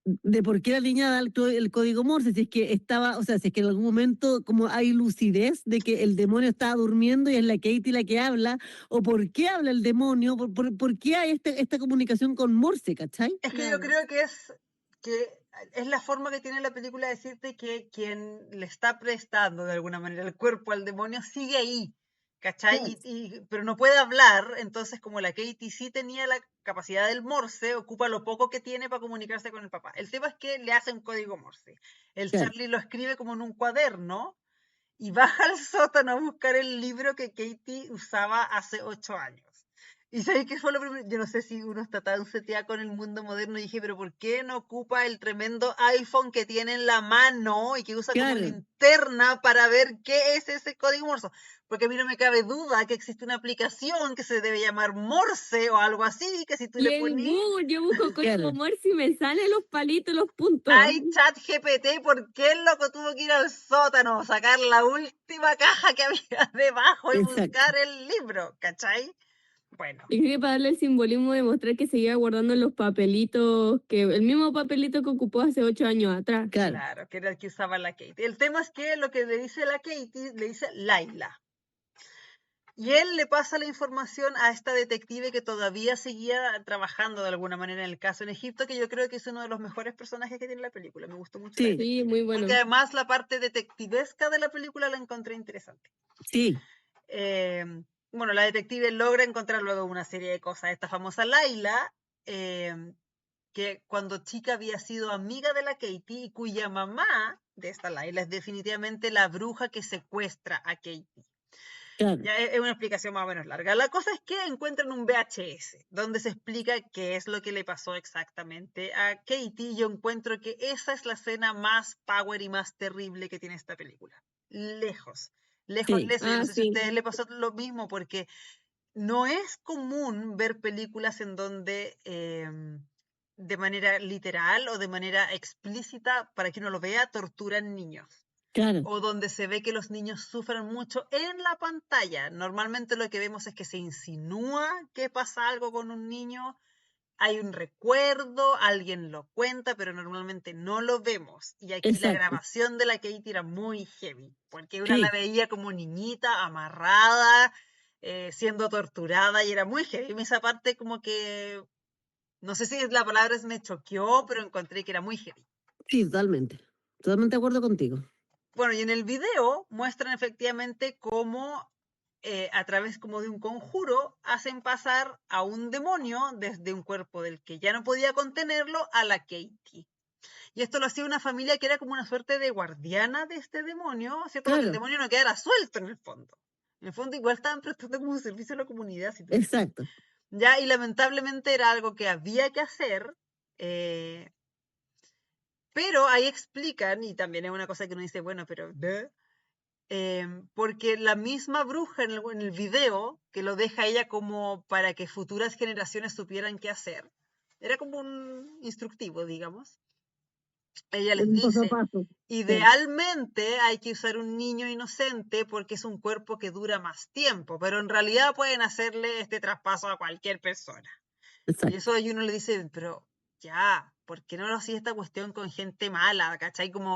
de por qué la niña da el código Morse, si es que estaba, o sea, si es que en algún momento como hay lucidez de que el demonio estaba durmiendo y es la Katie la que habla, o por qué habla el demonio, por qué hay esta comunicación con Morse, ¿cachai? Es que yo creo que es la forma que tiene la película de decirte que quien le está prestando de alguna manera el cuerpo al demonio sigue ahí, ¿cachai? Pero no puede hablar, entonces como la Katie sí tenía la capacidad del Morse, ocupa lo poco que tiene para comunicarse con el papá. El tema es que le hace un código Morse. El Claro. Charlie lo escribe como en un cuaderno y baja al sótano a buscar el libro que Katie usaba hace 8 años. ¿Y sabes qué fue lo primero? Yo no sé si uno está tan seteado con el mundo moderno y dije, pero ¿por qué no ocupa el tremendo iPhone que tiene en la mano y que usa como Claro, linterna para ver qué es ese código Morse? Porque a mí no me cabe duda que existe una aplicación que se debe llamar Morse o algo así, que si tú Y le en pones, Google yo busco código claro, Morse y me salen los palitos y los puntos. hay chat GPT, ¿por qué el loco tuvo que ir al sótano, sacar la última caja que había debajo y exacto. buscar el libro? ¿Cachai? Bueno. Y creo que para darle el simbolismo de mostrar que seguía guardando los papelitos, que el mismo papelito que ocupó hace 8 años atrás. Claro, Claro, que era el que usaba la Katie. El tema es que lo que le dice la Katie, le dice Laila. Y él le pasa la información a esta detective que todavía seguía trabajando de alguna manera en el caso en Egipto, que yo creo que es uno de los mejores personajes que tiene la película. Me gustó mucho la sí, detective. Sí, muy bueno. Porque además la parte detectivesca de la película la encontré interesante. sí, Bueno, la detective logra encontrar luego una serie de cosas. Esta famosa Laila, que cuando chica había sido amiga de la Katie y cuya mamá de esta Laila es definitivamente la bruja que secuestra a Katie. claro, Ya es una explicación más o menos larga. La cosa es que encuentran un VHS donde se explica qué es lo que le pasó exactamente a Katie. Yo encuentro que esa es la escena más power y más terrible que tiene esta película. Lejos, lejos, sí, lejos. Yo no sé si a sí. ustedes les pasó lo mismo, porque no es común ver películas en donde de manera literal o de manera explícita, para que uno lo vea, torturan niños. claro, O donde se ve que los niños sufren mucho en la pantalla. Normalmente lo que vemos es que se insinúa que pasa algo con un niño, hay un recuerdo, alguien lo cuenta, pero normalmente no lo vemos. Y aquí la exacto, grabación de la Katie era muy heavy, porque una la sí, veía como niñita, amarrada, siendo torturada, y era muy heavy. Esa parte como que, no sé si la palabra me choqueó, pero encontré que era muy heavy. sí, totalmente de acuerdo contigo. Bueno, y en el video muestran efectivamente cómo a través como de un conjuro hacen pasar a un demonio desde un cuerpo del que ya no podía contenerlo a la Katie. Y esto lo hacía una familia que era como una suerte de guardiana de este demonio, ¿cierto? Para que el Claro, demonio no quedara suelto en el fondo. En el fondo igual estaban prestando como un servicio a la comunidad, si tú quieres. exacto, Ya, y lamentablemente era algo que había que hacer, pero ahí explican, y también es una cosa que uno dice, bueno, pero porque la misma bruja en el video, que lo deja ella como para que futuras generaciones supieran qué hacer, era como un instructivo, digamos. Ella les un paso a dice, paso. Sí, idealmente hay que usar un niño inocente porque es un cuerpo que dura más tiempo, pero en realidad pueden hacerle este traspaso a cualquier persona. Y exacto, eso ahí uno le dice, pero ya, ¿por qué no lo hacía esta cuestión con gente mala? ¿Cachai? Como,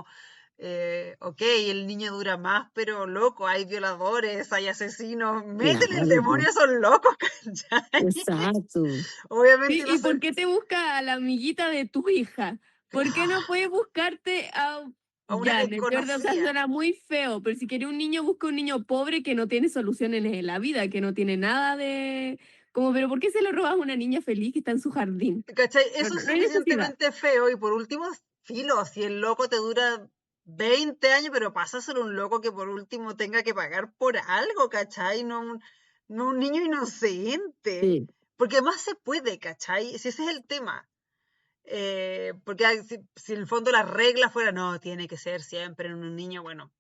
ok, el niño dura más, pero loco, hay violadores, hay asesinos, métele el claro, po, demonio a esos locos, ¿cachai? exacto, Obviamente Sí, no ¿y por sé. qué te busca a la amiguita de tu hija? ¿Por qué no puedes buscarte a... A una Ya, en el peor de los casos desconocida. suena muy feo, pero si quiere un niño, busca un niño pobre que no tiene soluciones en la vida, que no tiene nada de... Como, pero ¿por qué se lo robas a una niña feliz que está en su jardín? ¿Cachai? No, Eso es no hay necesidad. suficientemente feo. Y por último, filo, si el loco te dura 20 años, pero pasa a ser un loco que por último tenga que pagar por algo, ¿cachai? No un niño inocente. sí, Porque más se puede, ¿cachai? Si ese es el tema. Porque si en el fondo la regla fuera, no, tiene que ser siempre en un niño, bueno,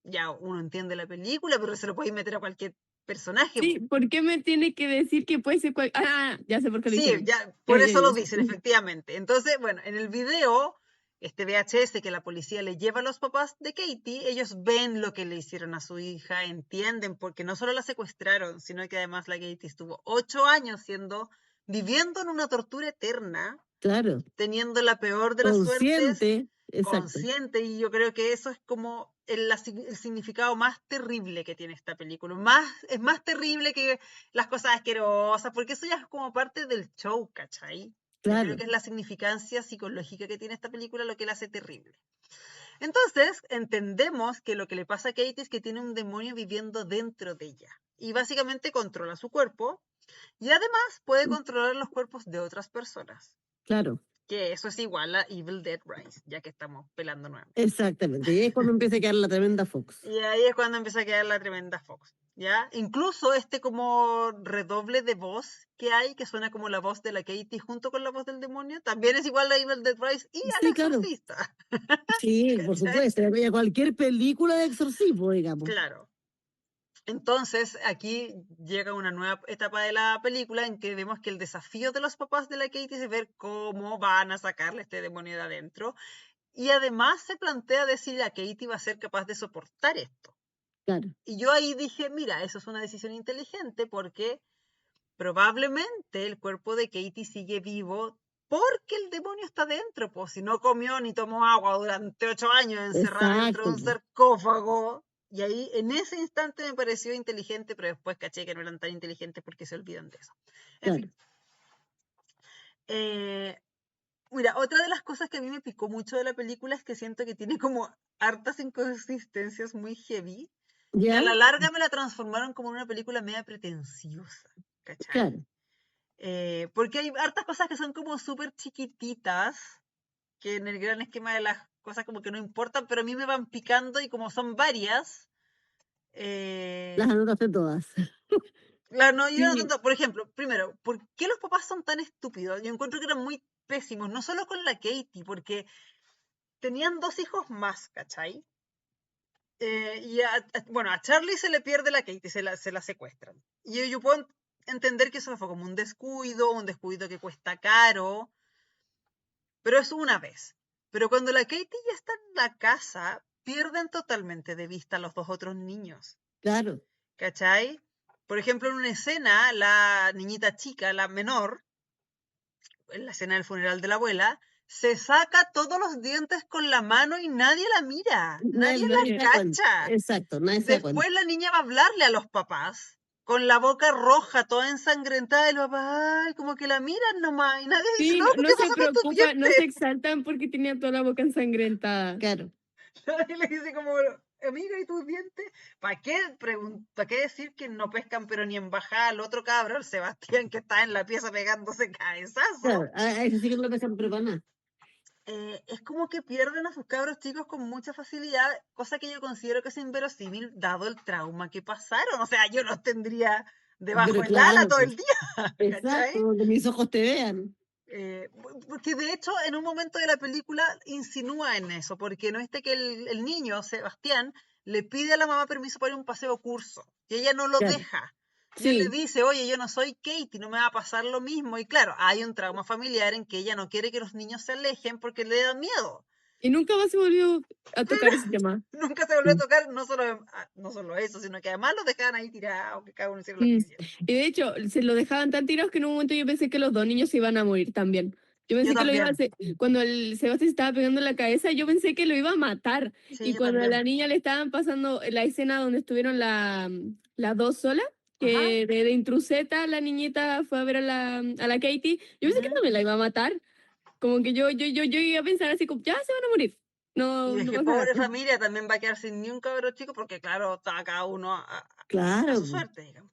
ya uno entiende la película, pero se lo puede meter a cualquier personaje. Sí, ¿por qué me tiene que decir que puede ser cual... Ah, ya sé por qué lo Sí, hicieron. ya, Ya, por ya, eso ya lo sé. dicen, efectivamente. Entonces, bueno, en el video, este VHS que la policía le lleva a los papás de Katie, ellos ven lo que le hicieron a su hija, entienden, porque no solo la secuestraron, sino que además la Katie estuvo 8 años viviendo en una tortura eterna, claro, teniendo la peor de las suertes, consciente, exacto, consciente, y yo creo que eso es como el significado más terrible que tiene esta película. Es más terrible que las cosas asquerosas, porque eso ya es como parte del show, ¿cachai? Yo creo claro, que es la significancia psicológica que tiene esta película lo que la hace terrible. Entonces, entendemos que lo que le pasa a Katie es que tiene un demonio viviendo dentro de ella. Y básicamente controla su cuerpo y además puede controlar los cuerpos de otras personas. claro, Que eso es igual a Evil Dead Rise, ya que estamos pelando nuevamente. exactamente. Y es cuando empieza a quedar la tremenda Fox. Y ahí es cuando empieza a quedar la tremenda Fox. ¿ya? Incluso este como redoble de voz que hay, que suena como la voz de la Katie junto con la voz del demonio, también es igual a Evil Dead Rise y al Sí, claro. exorcista. Sí, por ¿Cachai? supuesto. Había cualquier película de exorcismo, digamos. Claro. Entonces, aquí llega una nueva etapa de la película en que vemos que el desafío de los papás de la Katie es ver cómo van a sacarle este demonio de adentro. Y además se plantea de si la Katie va a ser capaz de soportar esto. Claro. Y yo ahí dije, mira, eso es una decisión inteligente porque probablemente el cuerpo de Katie sigue vivo porque el demonio está dentro, pues si no comió ni tomó agua durante 8 años encerrada dentro de Exacto. un sarcófago. Y ahí en ese instante me pareció inteligente, pero después caché que no eran tan inteligentes porque se olvidan de eso. En Claro. fin. Mira, otra de las cosas que a mí me picó mucho de la película es que siento que tiene como hartas inconsistencias muy heavy. Y a ¿Ya? la larga me la transformaron como en una película media pretenciosa, ¿cachai? Claro. Porque hay hartas cosas que son como súper chiquititas, que en el gran esquema de las cosas como que no importan, pero a mí me van picando y como son varias, Las anotaste todas. no, yo no Sí. tanto. Por ejemplo, primero, ¿por qué los papás son tan estúpidos? Yo encuentro que eran muy pésimos, no solo con la Katie, porque tenían 2 hijos más, ¿cachai? Bueno, a Charlie se le pierde la Katie, se la secuestran. Y yo puedo entender que eso fue como un descuido que cuesta caro, pero es una vez. Pero cuando la Katie ya está en la casa, pierden totalmente de vista a los 2 otros niños, Claro. ¿cachai? Por ejemplo, en una escena, la niñita chica, la menor, en la escena del funeral de la abuela, se saca todos los dientes con la mano y nadie la mira, nadie Nadie la se da cuenta. cacha. Exacto, nadie se da cuenta. Después la niña va a hablarle a los papás con la boca roja, toda ensangrentada, y los papás, ay, como que la miran nomás, y nadie dice, Sí, no, no ¿qué se pasa con tus preocupa, no dientes? se exaltan porque tenía toda la boca ensangrentada. Claro. Nadie le dice como, amiga, ¿y tus dientes? ¿Para qué, ¿Para qué decir que no pescan pero ni en bajada al otro cabro, el Sebastián, que está en la pieza pegándose cabezazo? Claro. A ese sí que no lo dejan preparar. Es como que pierden a sus cabros chicos con mucha facilidad, cosa que yo considero que es inverosímil dado el trauma que pasaron. O sea, yo los tendría debajo Pero del ala claro, todo pues. el día, ¿cachai? Exacto, donde mis ojos te vean. Porque de hecho en un momento de la película insinúa en eso, porque no es que el niño, Sebastián, le pide a la mamá permiso para ir a un paseo curso, y ella no lo Claro. deja. Y él le Sí, dice, oye, yo no soy Katie, no me va a pasar lo mismo. Y claro, hay un trauma familiar en que ella no quiere que los niños se alejen porque le da miedo. y nunca más se volvió a tocar ese tema. Nunca se volvió a tocar, no solo eso, sino que además los dejaban ahí tirados, que cada uno hiciera lo que Mm. quisiera. Y de hecho, se lo dejaban tan tirados que en un momento yo pensé que los 2 niños se iban a morir también. Yo Yo pensé que lo iba a también, hacer, cuando el Sebastián se estaba pegando en la cabeza, yo pensé que lo iba a matar. sí, Y yo cuando a la también. niña le estaban pasando la escena donde estuvieron las 2 solas, Ajá. que de intruseta la niñita fue a ver a la Katie, yo pensé que Ujú. también la iba a matar. Como que yo iba a pensar así como, ya se van a morir. Y No, es no que pasa nada. pobre familia también va a quedar sin ni un cabro chico porque, claro, está cada uno a Claro, su pues. suerte, digamos.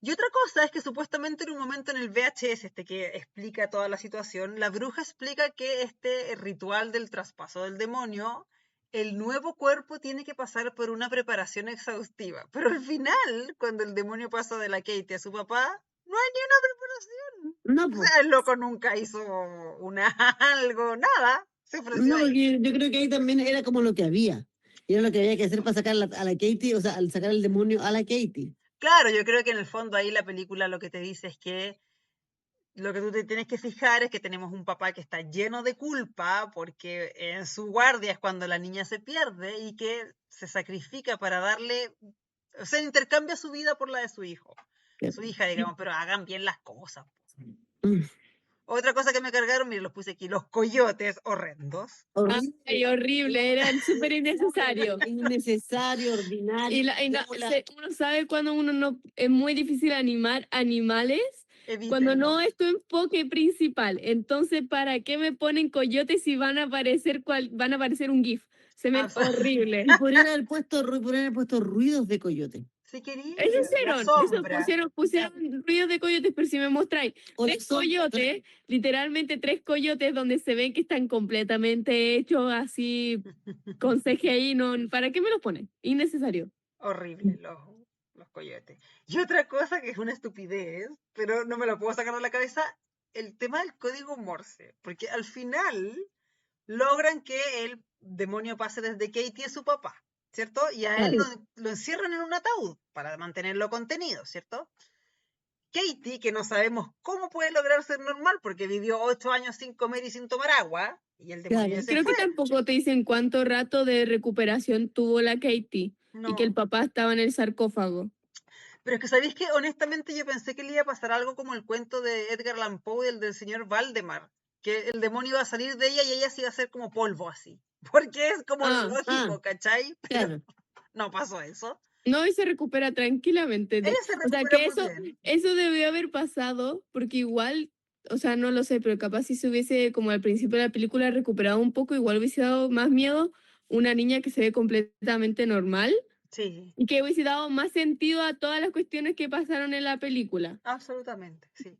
Y otra cosa es que supuestamente en un momento en el VHS, que explica toda la situación, la bruja explica que este ritual del traspaso del demonio, el nuevo cuerpo tiene que pasar por una preparación exhaustiva. Pero al final, cuando el demonio pasa de la Katie a su papá, no hay ni una preparación. No, O pues. sea, el loco nunca hizo algo, nada. Se ofreció No, ahí. porque yo creo que ahí también era como lo que había. Y era lo que había que hacer para sacar a la Katie, o sea, al sacar el demonio a la Katie. Claro, yo creo que en el fondo ahí la película lo que te dice es que lo que tú te tienes que fijar es que tenemos un papá que está lleno de culpa porque en su guardia es cuando la niña se pierde y que se sacrifica para darle, o sea, intercambia su vida por la de su hijo, su hija, digamos, pero hagan bien las cosas. Mm, Otra cosa que me cargaron, miren, los puse aquí, los coyotes horrendos. Ay, horrible, eran súper innecesarios. Innecesario, ordinario. Uno sabe cuando uno no es muy difícil animar animales, cuando Evítenlo. no es tu enfoque principal. Entonces, ¿para qué me ponen coyotes si van a aparecer un GIF? Se ven horrible. Y podrían haber puesto ruidos de coyote. Si quería, Eso la hicieron, sombra. pusieron ruidos de coyotes, pero si me mostráis O la 3 sombra. coyotes, literalmente 3 coyotes donde se ven que están completamente hechos así con CGI, no, ¿para qué me los ponen? Innecesario. Horrible, los coyotes. Y otra cosa que es una estupidez, pero no me lo puedo sacar de la cabeza, el tema del código Morse. Porque al final logran que el demonio pase desde Katie a su papá, ¿cierto? Y a él Claro. lo encierran en un ataúd para mantenerlo contenido, ¿cierto? Katie, que no sabemos cómo puede lograr ser normal porque vivió 8 años sin comer y sin tomar agua, y el demonio Claro. se Creo fue. que tampoco te dicen cuánto rato de recuperación tuvo la Katie y que el No. papá estaba en el sarcófago. Pero es que sabéis que honestamente yo pensé que le iba a pasar algo como el cuento de Edgar Allan Poe y el del señor Valdemar, que el demonio iba a salir de ella y ella se iba a hacer como polvo así. Porque es como lo Ah, lógico, ¿cachai? Pero Claro. no pasó eso. no, y se recupera tranquilamente. Ella se O sea, recupera que muy bien. eso debió haber pasado, porque igual, o sea, no lo sé, pero capaz si se hubiese, como al principio de la película, recuperado un poco, igual hubiese dado más miedo una niña que se ve completamente normal Sí, y que hubiese dado más sentido a todas las cuestiones que pasaron en la película. absolutamente, sí.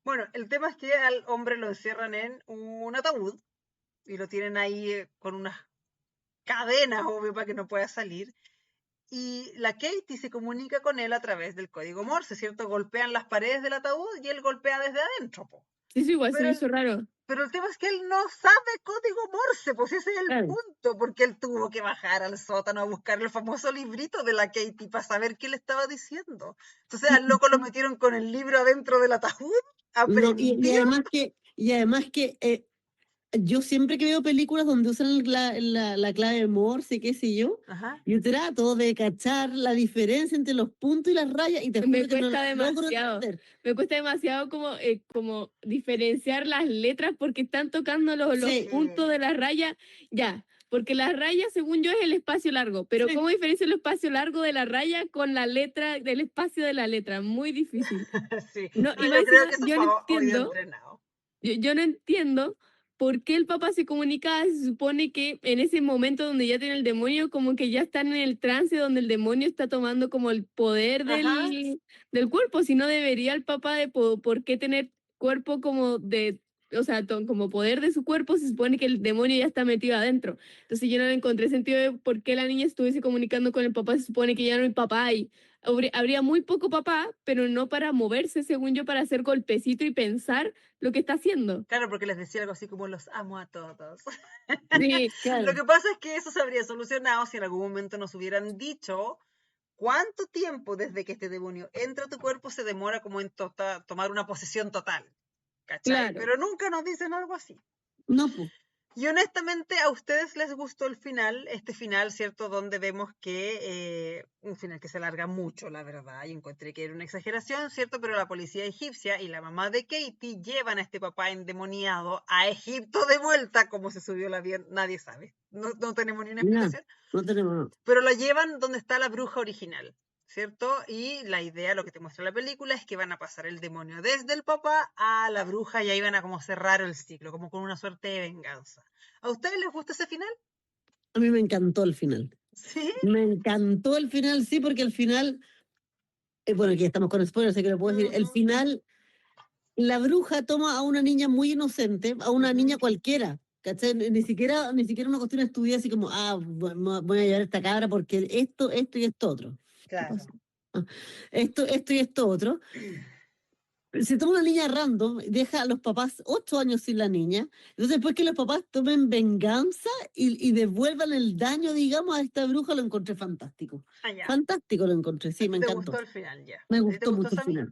Bueno, el tema es que al hombre lo encierran en un ataúd y lo tienen ahí con unas cadenas, obvio, para que no pueda salir. Y la Katie se comunica con él a través del código Morse, ¿cierto? Golpean las paredes del ataúd y él golpea desde adentro, po. Sí, eso igual se Pero me el, hizo raro. pero el tema es que él no sabe código Morse, pues ese es el Claro. punto, porque él tuvo que bajar al sótano a buscar el famoso librito de la Katie para saber qué le estaba diciendo. Entonces al loco lo metieron con el libro adentro del ataúd, No, aprendió. y además que yo siempre que veo películas donde usan la clave Morse, qué sé Ajá. yo trato de cachar la diferencia entre los puntos y las rayas y te Me juro que no cuesta la logro demasiado. entender. Me cuesta demasiado como diferenciar las letras porque están tocando los Sí. puntos de las rayas. Ya, porque las rayas, según yo, es el espacio largo. Pero Sí. ¿cómo diferencio el espacio largo de la raya con la letra, del espacio de la letra? Muy difícil. Sí. No, No, y más yo creo encima, que eso yo fue no oído entiendo. entrenado. Yo no entiendo por qué el papá se comunicaba. Se supone que en ese momento donde ya tiene el demonio, como que ya están en el trance donde el demonio está tomando como el poder Ajá. del cuerpo. Si no debería el papá por qué tener cuerpo como de, o sea, como poder de su cuerpo, se supone que el demonio ya está metido adentro. Entonces yo no le encontré sentido de por qué la niña estuviese comunicando con el papá. Se supone que ya no hay papá ahí. Habría muy poco papá, pero no para moverse, según yo, para hacer golpecito y pensar lo que está haciendo. Claro, porque les decía algo así como los amo a todos. Sí, Claro. Lo que pasa es que eso se habría solucionado si en algún momento nos hubieran dicho cuánto tiempo desde que este demonio entra a tu cuerpo se demora como en tomar una posesión total. ¿Cachai? claro. Pero nunca nos dicen algo así. No, pues. Y honestamente, ¿a ustedes les gustó el final? Este final, ¿cierto? Donde vemos que un final que se alarga mucho, la verdad. Y encontré que era una exageración, ¿cierto? Pero la policía egipcia y la mamá de Katie llevan a este papá endemoniado a Egipto de vuelta. ¿Cómo se subió el avión? Nadie sabe. No tenemos ni una No, explicación. no tenemos. No. Pero la llevan donde está la bruja original, ¿cierto? Y la idea, lo que te muestra la película, es que van a pasar el demonio desde el papá a la bruja y ahí van a como cerrar el ciclo, como con una suerte de venganza. ¿A ustedes les gusta ese final? A mí me encantó el final. Sí. Me encantó el final, sí, porque el final, bueno, aquí estamos con spoilers, así que lo puedo decir. El Ujú, final, la bruja toma a una niña muy inocente, a una ujú, niña cualquiera. ¿Cachai? Ni siquiera una cuestión estudiada así como, voy a llevar a esta cabra porque esto y esto otro. ¿Qué claro. pasa? Ah, esto y esto otro. Se toma una niña random, deja a los papás 8 años sin la niña, entonces después que los papás tomen venganza y devuelvan el daño, digamos, a esta bruja, lo encontré fantástico. Ah, ya. Fantástico lo encontré, ¿A sí, ti me te encantó. gustó el final ya? Me ¿A ti te gustó gustó, mucho el Sammy? final.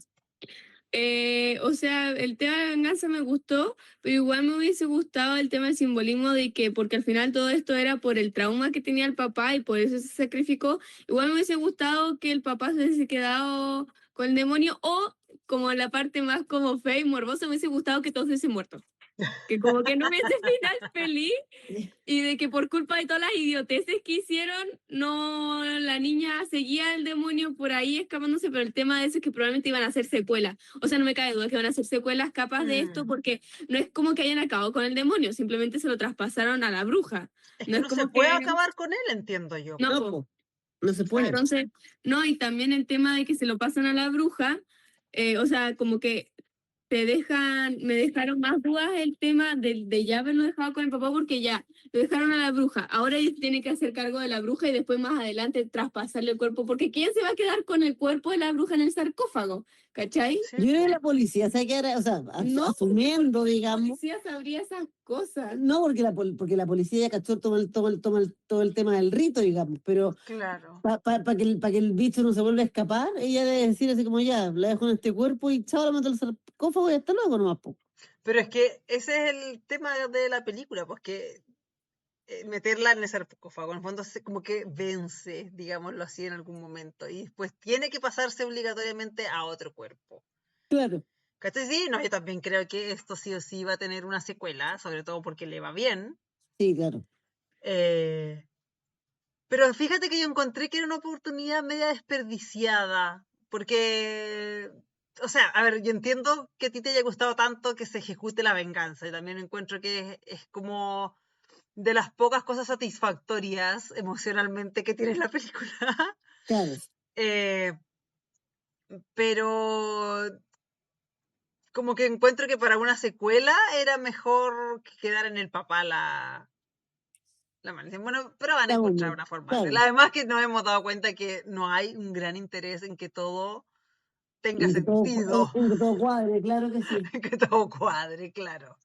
O sea, el tema de venganza me gustó, pero igual me hubiese gustado el tema del simbolismo de que, porque al final todo esto era por el trauma que tenía el papá y por eso se sacrificó. Igual me hubiese gustado que el papá se hubiese quedado con el demonio o, como la parte más como fea y morbosa, me hubiese gustado que todos hubiesen muerto. Que como que no hubiese final feliz y de que por culpa de todas las idioteces que hicieron, no, la niña seguía el demonio por ahí escapándose, pero el tema de eso es que probablemente iban a hacer secuelas. O sea, no me cabe duda que van a hacer secuelas capas de esto porque no es como que hayan acabado con el demonio, simplemente se lo traspasaron a la bruja. Es No que es no se como puede que... acabar con él, entiendo yo. No, No, po. po, no se puede. Entonces, no, y también el tema de que se lo pasan a la bruja, o sea, como que me dejaron más dudas el tema de ya haberlo dejado con el papá, porque ya lo dejaron a la bruja. Ahora ellos tienen que hacer cargo de la bruja y después más adelante traspasarle el cuerpo, porque ¿quién se va a quedar con el cuerpo de la bruja en el sarcófago? ¿Cachai? Sí, Yo creo que po. la policía se queda, o sea, No, asumiendo, La digamos. policía sabría esas cosas. No, porque la policía ya cachó todo el tema del rito, digamos, pero Claro. para que el bicho no se vuelva a escapar, ella debe decir así como ya, la dejo en este cuerpo y chao, la meto al sarcófago y hasta luego nomás, po. Pero es que ese es el tema de la película, pues que meterla en el sarcófago, en el fondo como que vence, digámoslo así, en algún momento, y después tiene que pasarse obligatoriamente a otro cuerpo. Claro, ¿Cachai? Sí, no, yo también creo que esto sí o sí va a tener una secuela, sobre todo porque le va bien. sí, claro. Eh, pero fíjate que yo encontré que era una oportunidad media desperdiciada, porque, o sea, a ver, yo entiendo que a ti te haya gustado tanto que se ejecute la venganza, y también encuentro que es como de las pocas cosas satisfactorias emocionalmente que tiene la película. Claro. Eh, pero como que encuentro que para una secuela era mejor que quedar en el papá la maldición. Bueno, pero van a Está encontrar bueno, una forma de claro. hacerla. Además que nos hemos dado cuenta que no hay un gran interés en que todo tenga En que sentido, en que todo cuadre, claro que sí. en que todo cuadre, claro.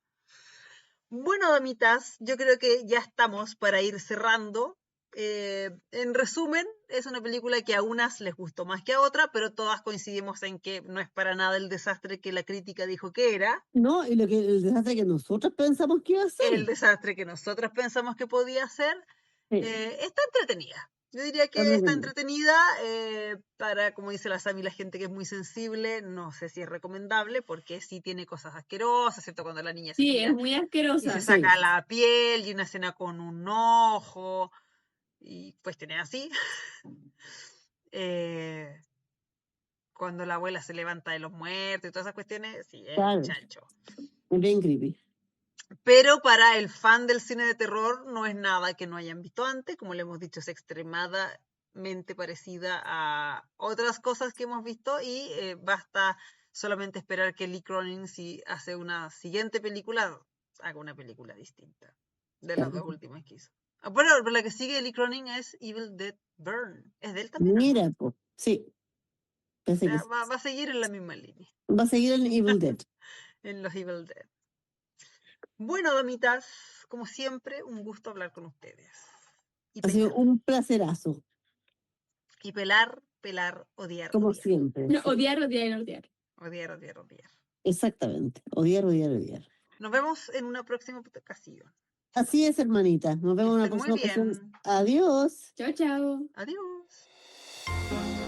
Bueno, damitas, yo creo que ya estamos para ir cerrando. En resumen, es una película que a unas les gustó más que a otras, pero todas coincidimos en que no es para nada el desastre que la crítica dijo que era, No, y el desastre que nosotros pensamos que iba a ser. el desastre que nosotras pensamos que podía ser. Sí, Está entretenida. Yo diría que está entretenida para, como dice la Sami, la gente que es muy sensible, no sé si es recomendable porque sí tiene cosas asquerosas, ¿cierto? Cuando la niña se Sí, tira es muy y asquerosa. se sí. saca la piel y una escena con un ojo y cuestiones así. Eh, cuando la abuela se levanta de los muertos y todas esas cuestiones, sí, es Claro, chancho. es bien creepy. Pero para el fan del cine de terror no es nada que no hayan visto antes, como le hemos dicho, es extremadamente parecida a otras cosas que hemos visto y basta solamente esperar que Lee Cronin, si hace una siguiente película, haga una película distinta de las Claro. dos últimas que hizo. Bueno, pero la que sigue Lee Cronin es Evil Dead Burn. ¿Es de él también o no? Mira, pues, sí, O parece que sea, va a seguir en la misma línea, va a seguir en Evil Dead. en los Evil Dead. Bueno, damitas, como siempre, un gusto hablar con ustedes. Y Ha sido pelar. un placerazo, Y pelar, pelar, odiar, como odiar. siempre. Sí. Odiar, odiar, odiar. Odiar, odiar, odiar. Exactamente. Odiar, odiar, odiar. Nos vemos en una próxima ocasión. Así es, hermanita. Nos Que vemos en una estén muy próxima ocasión. bien. Adiós. Chao, chao. Adiós.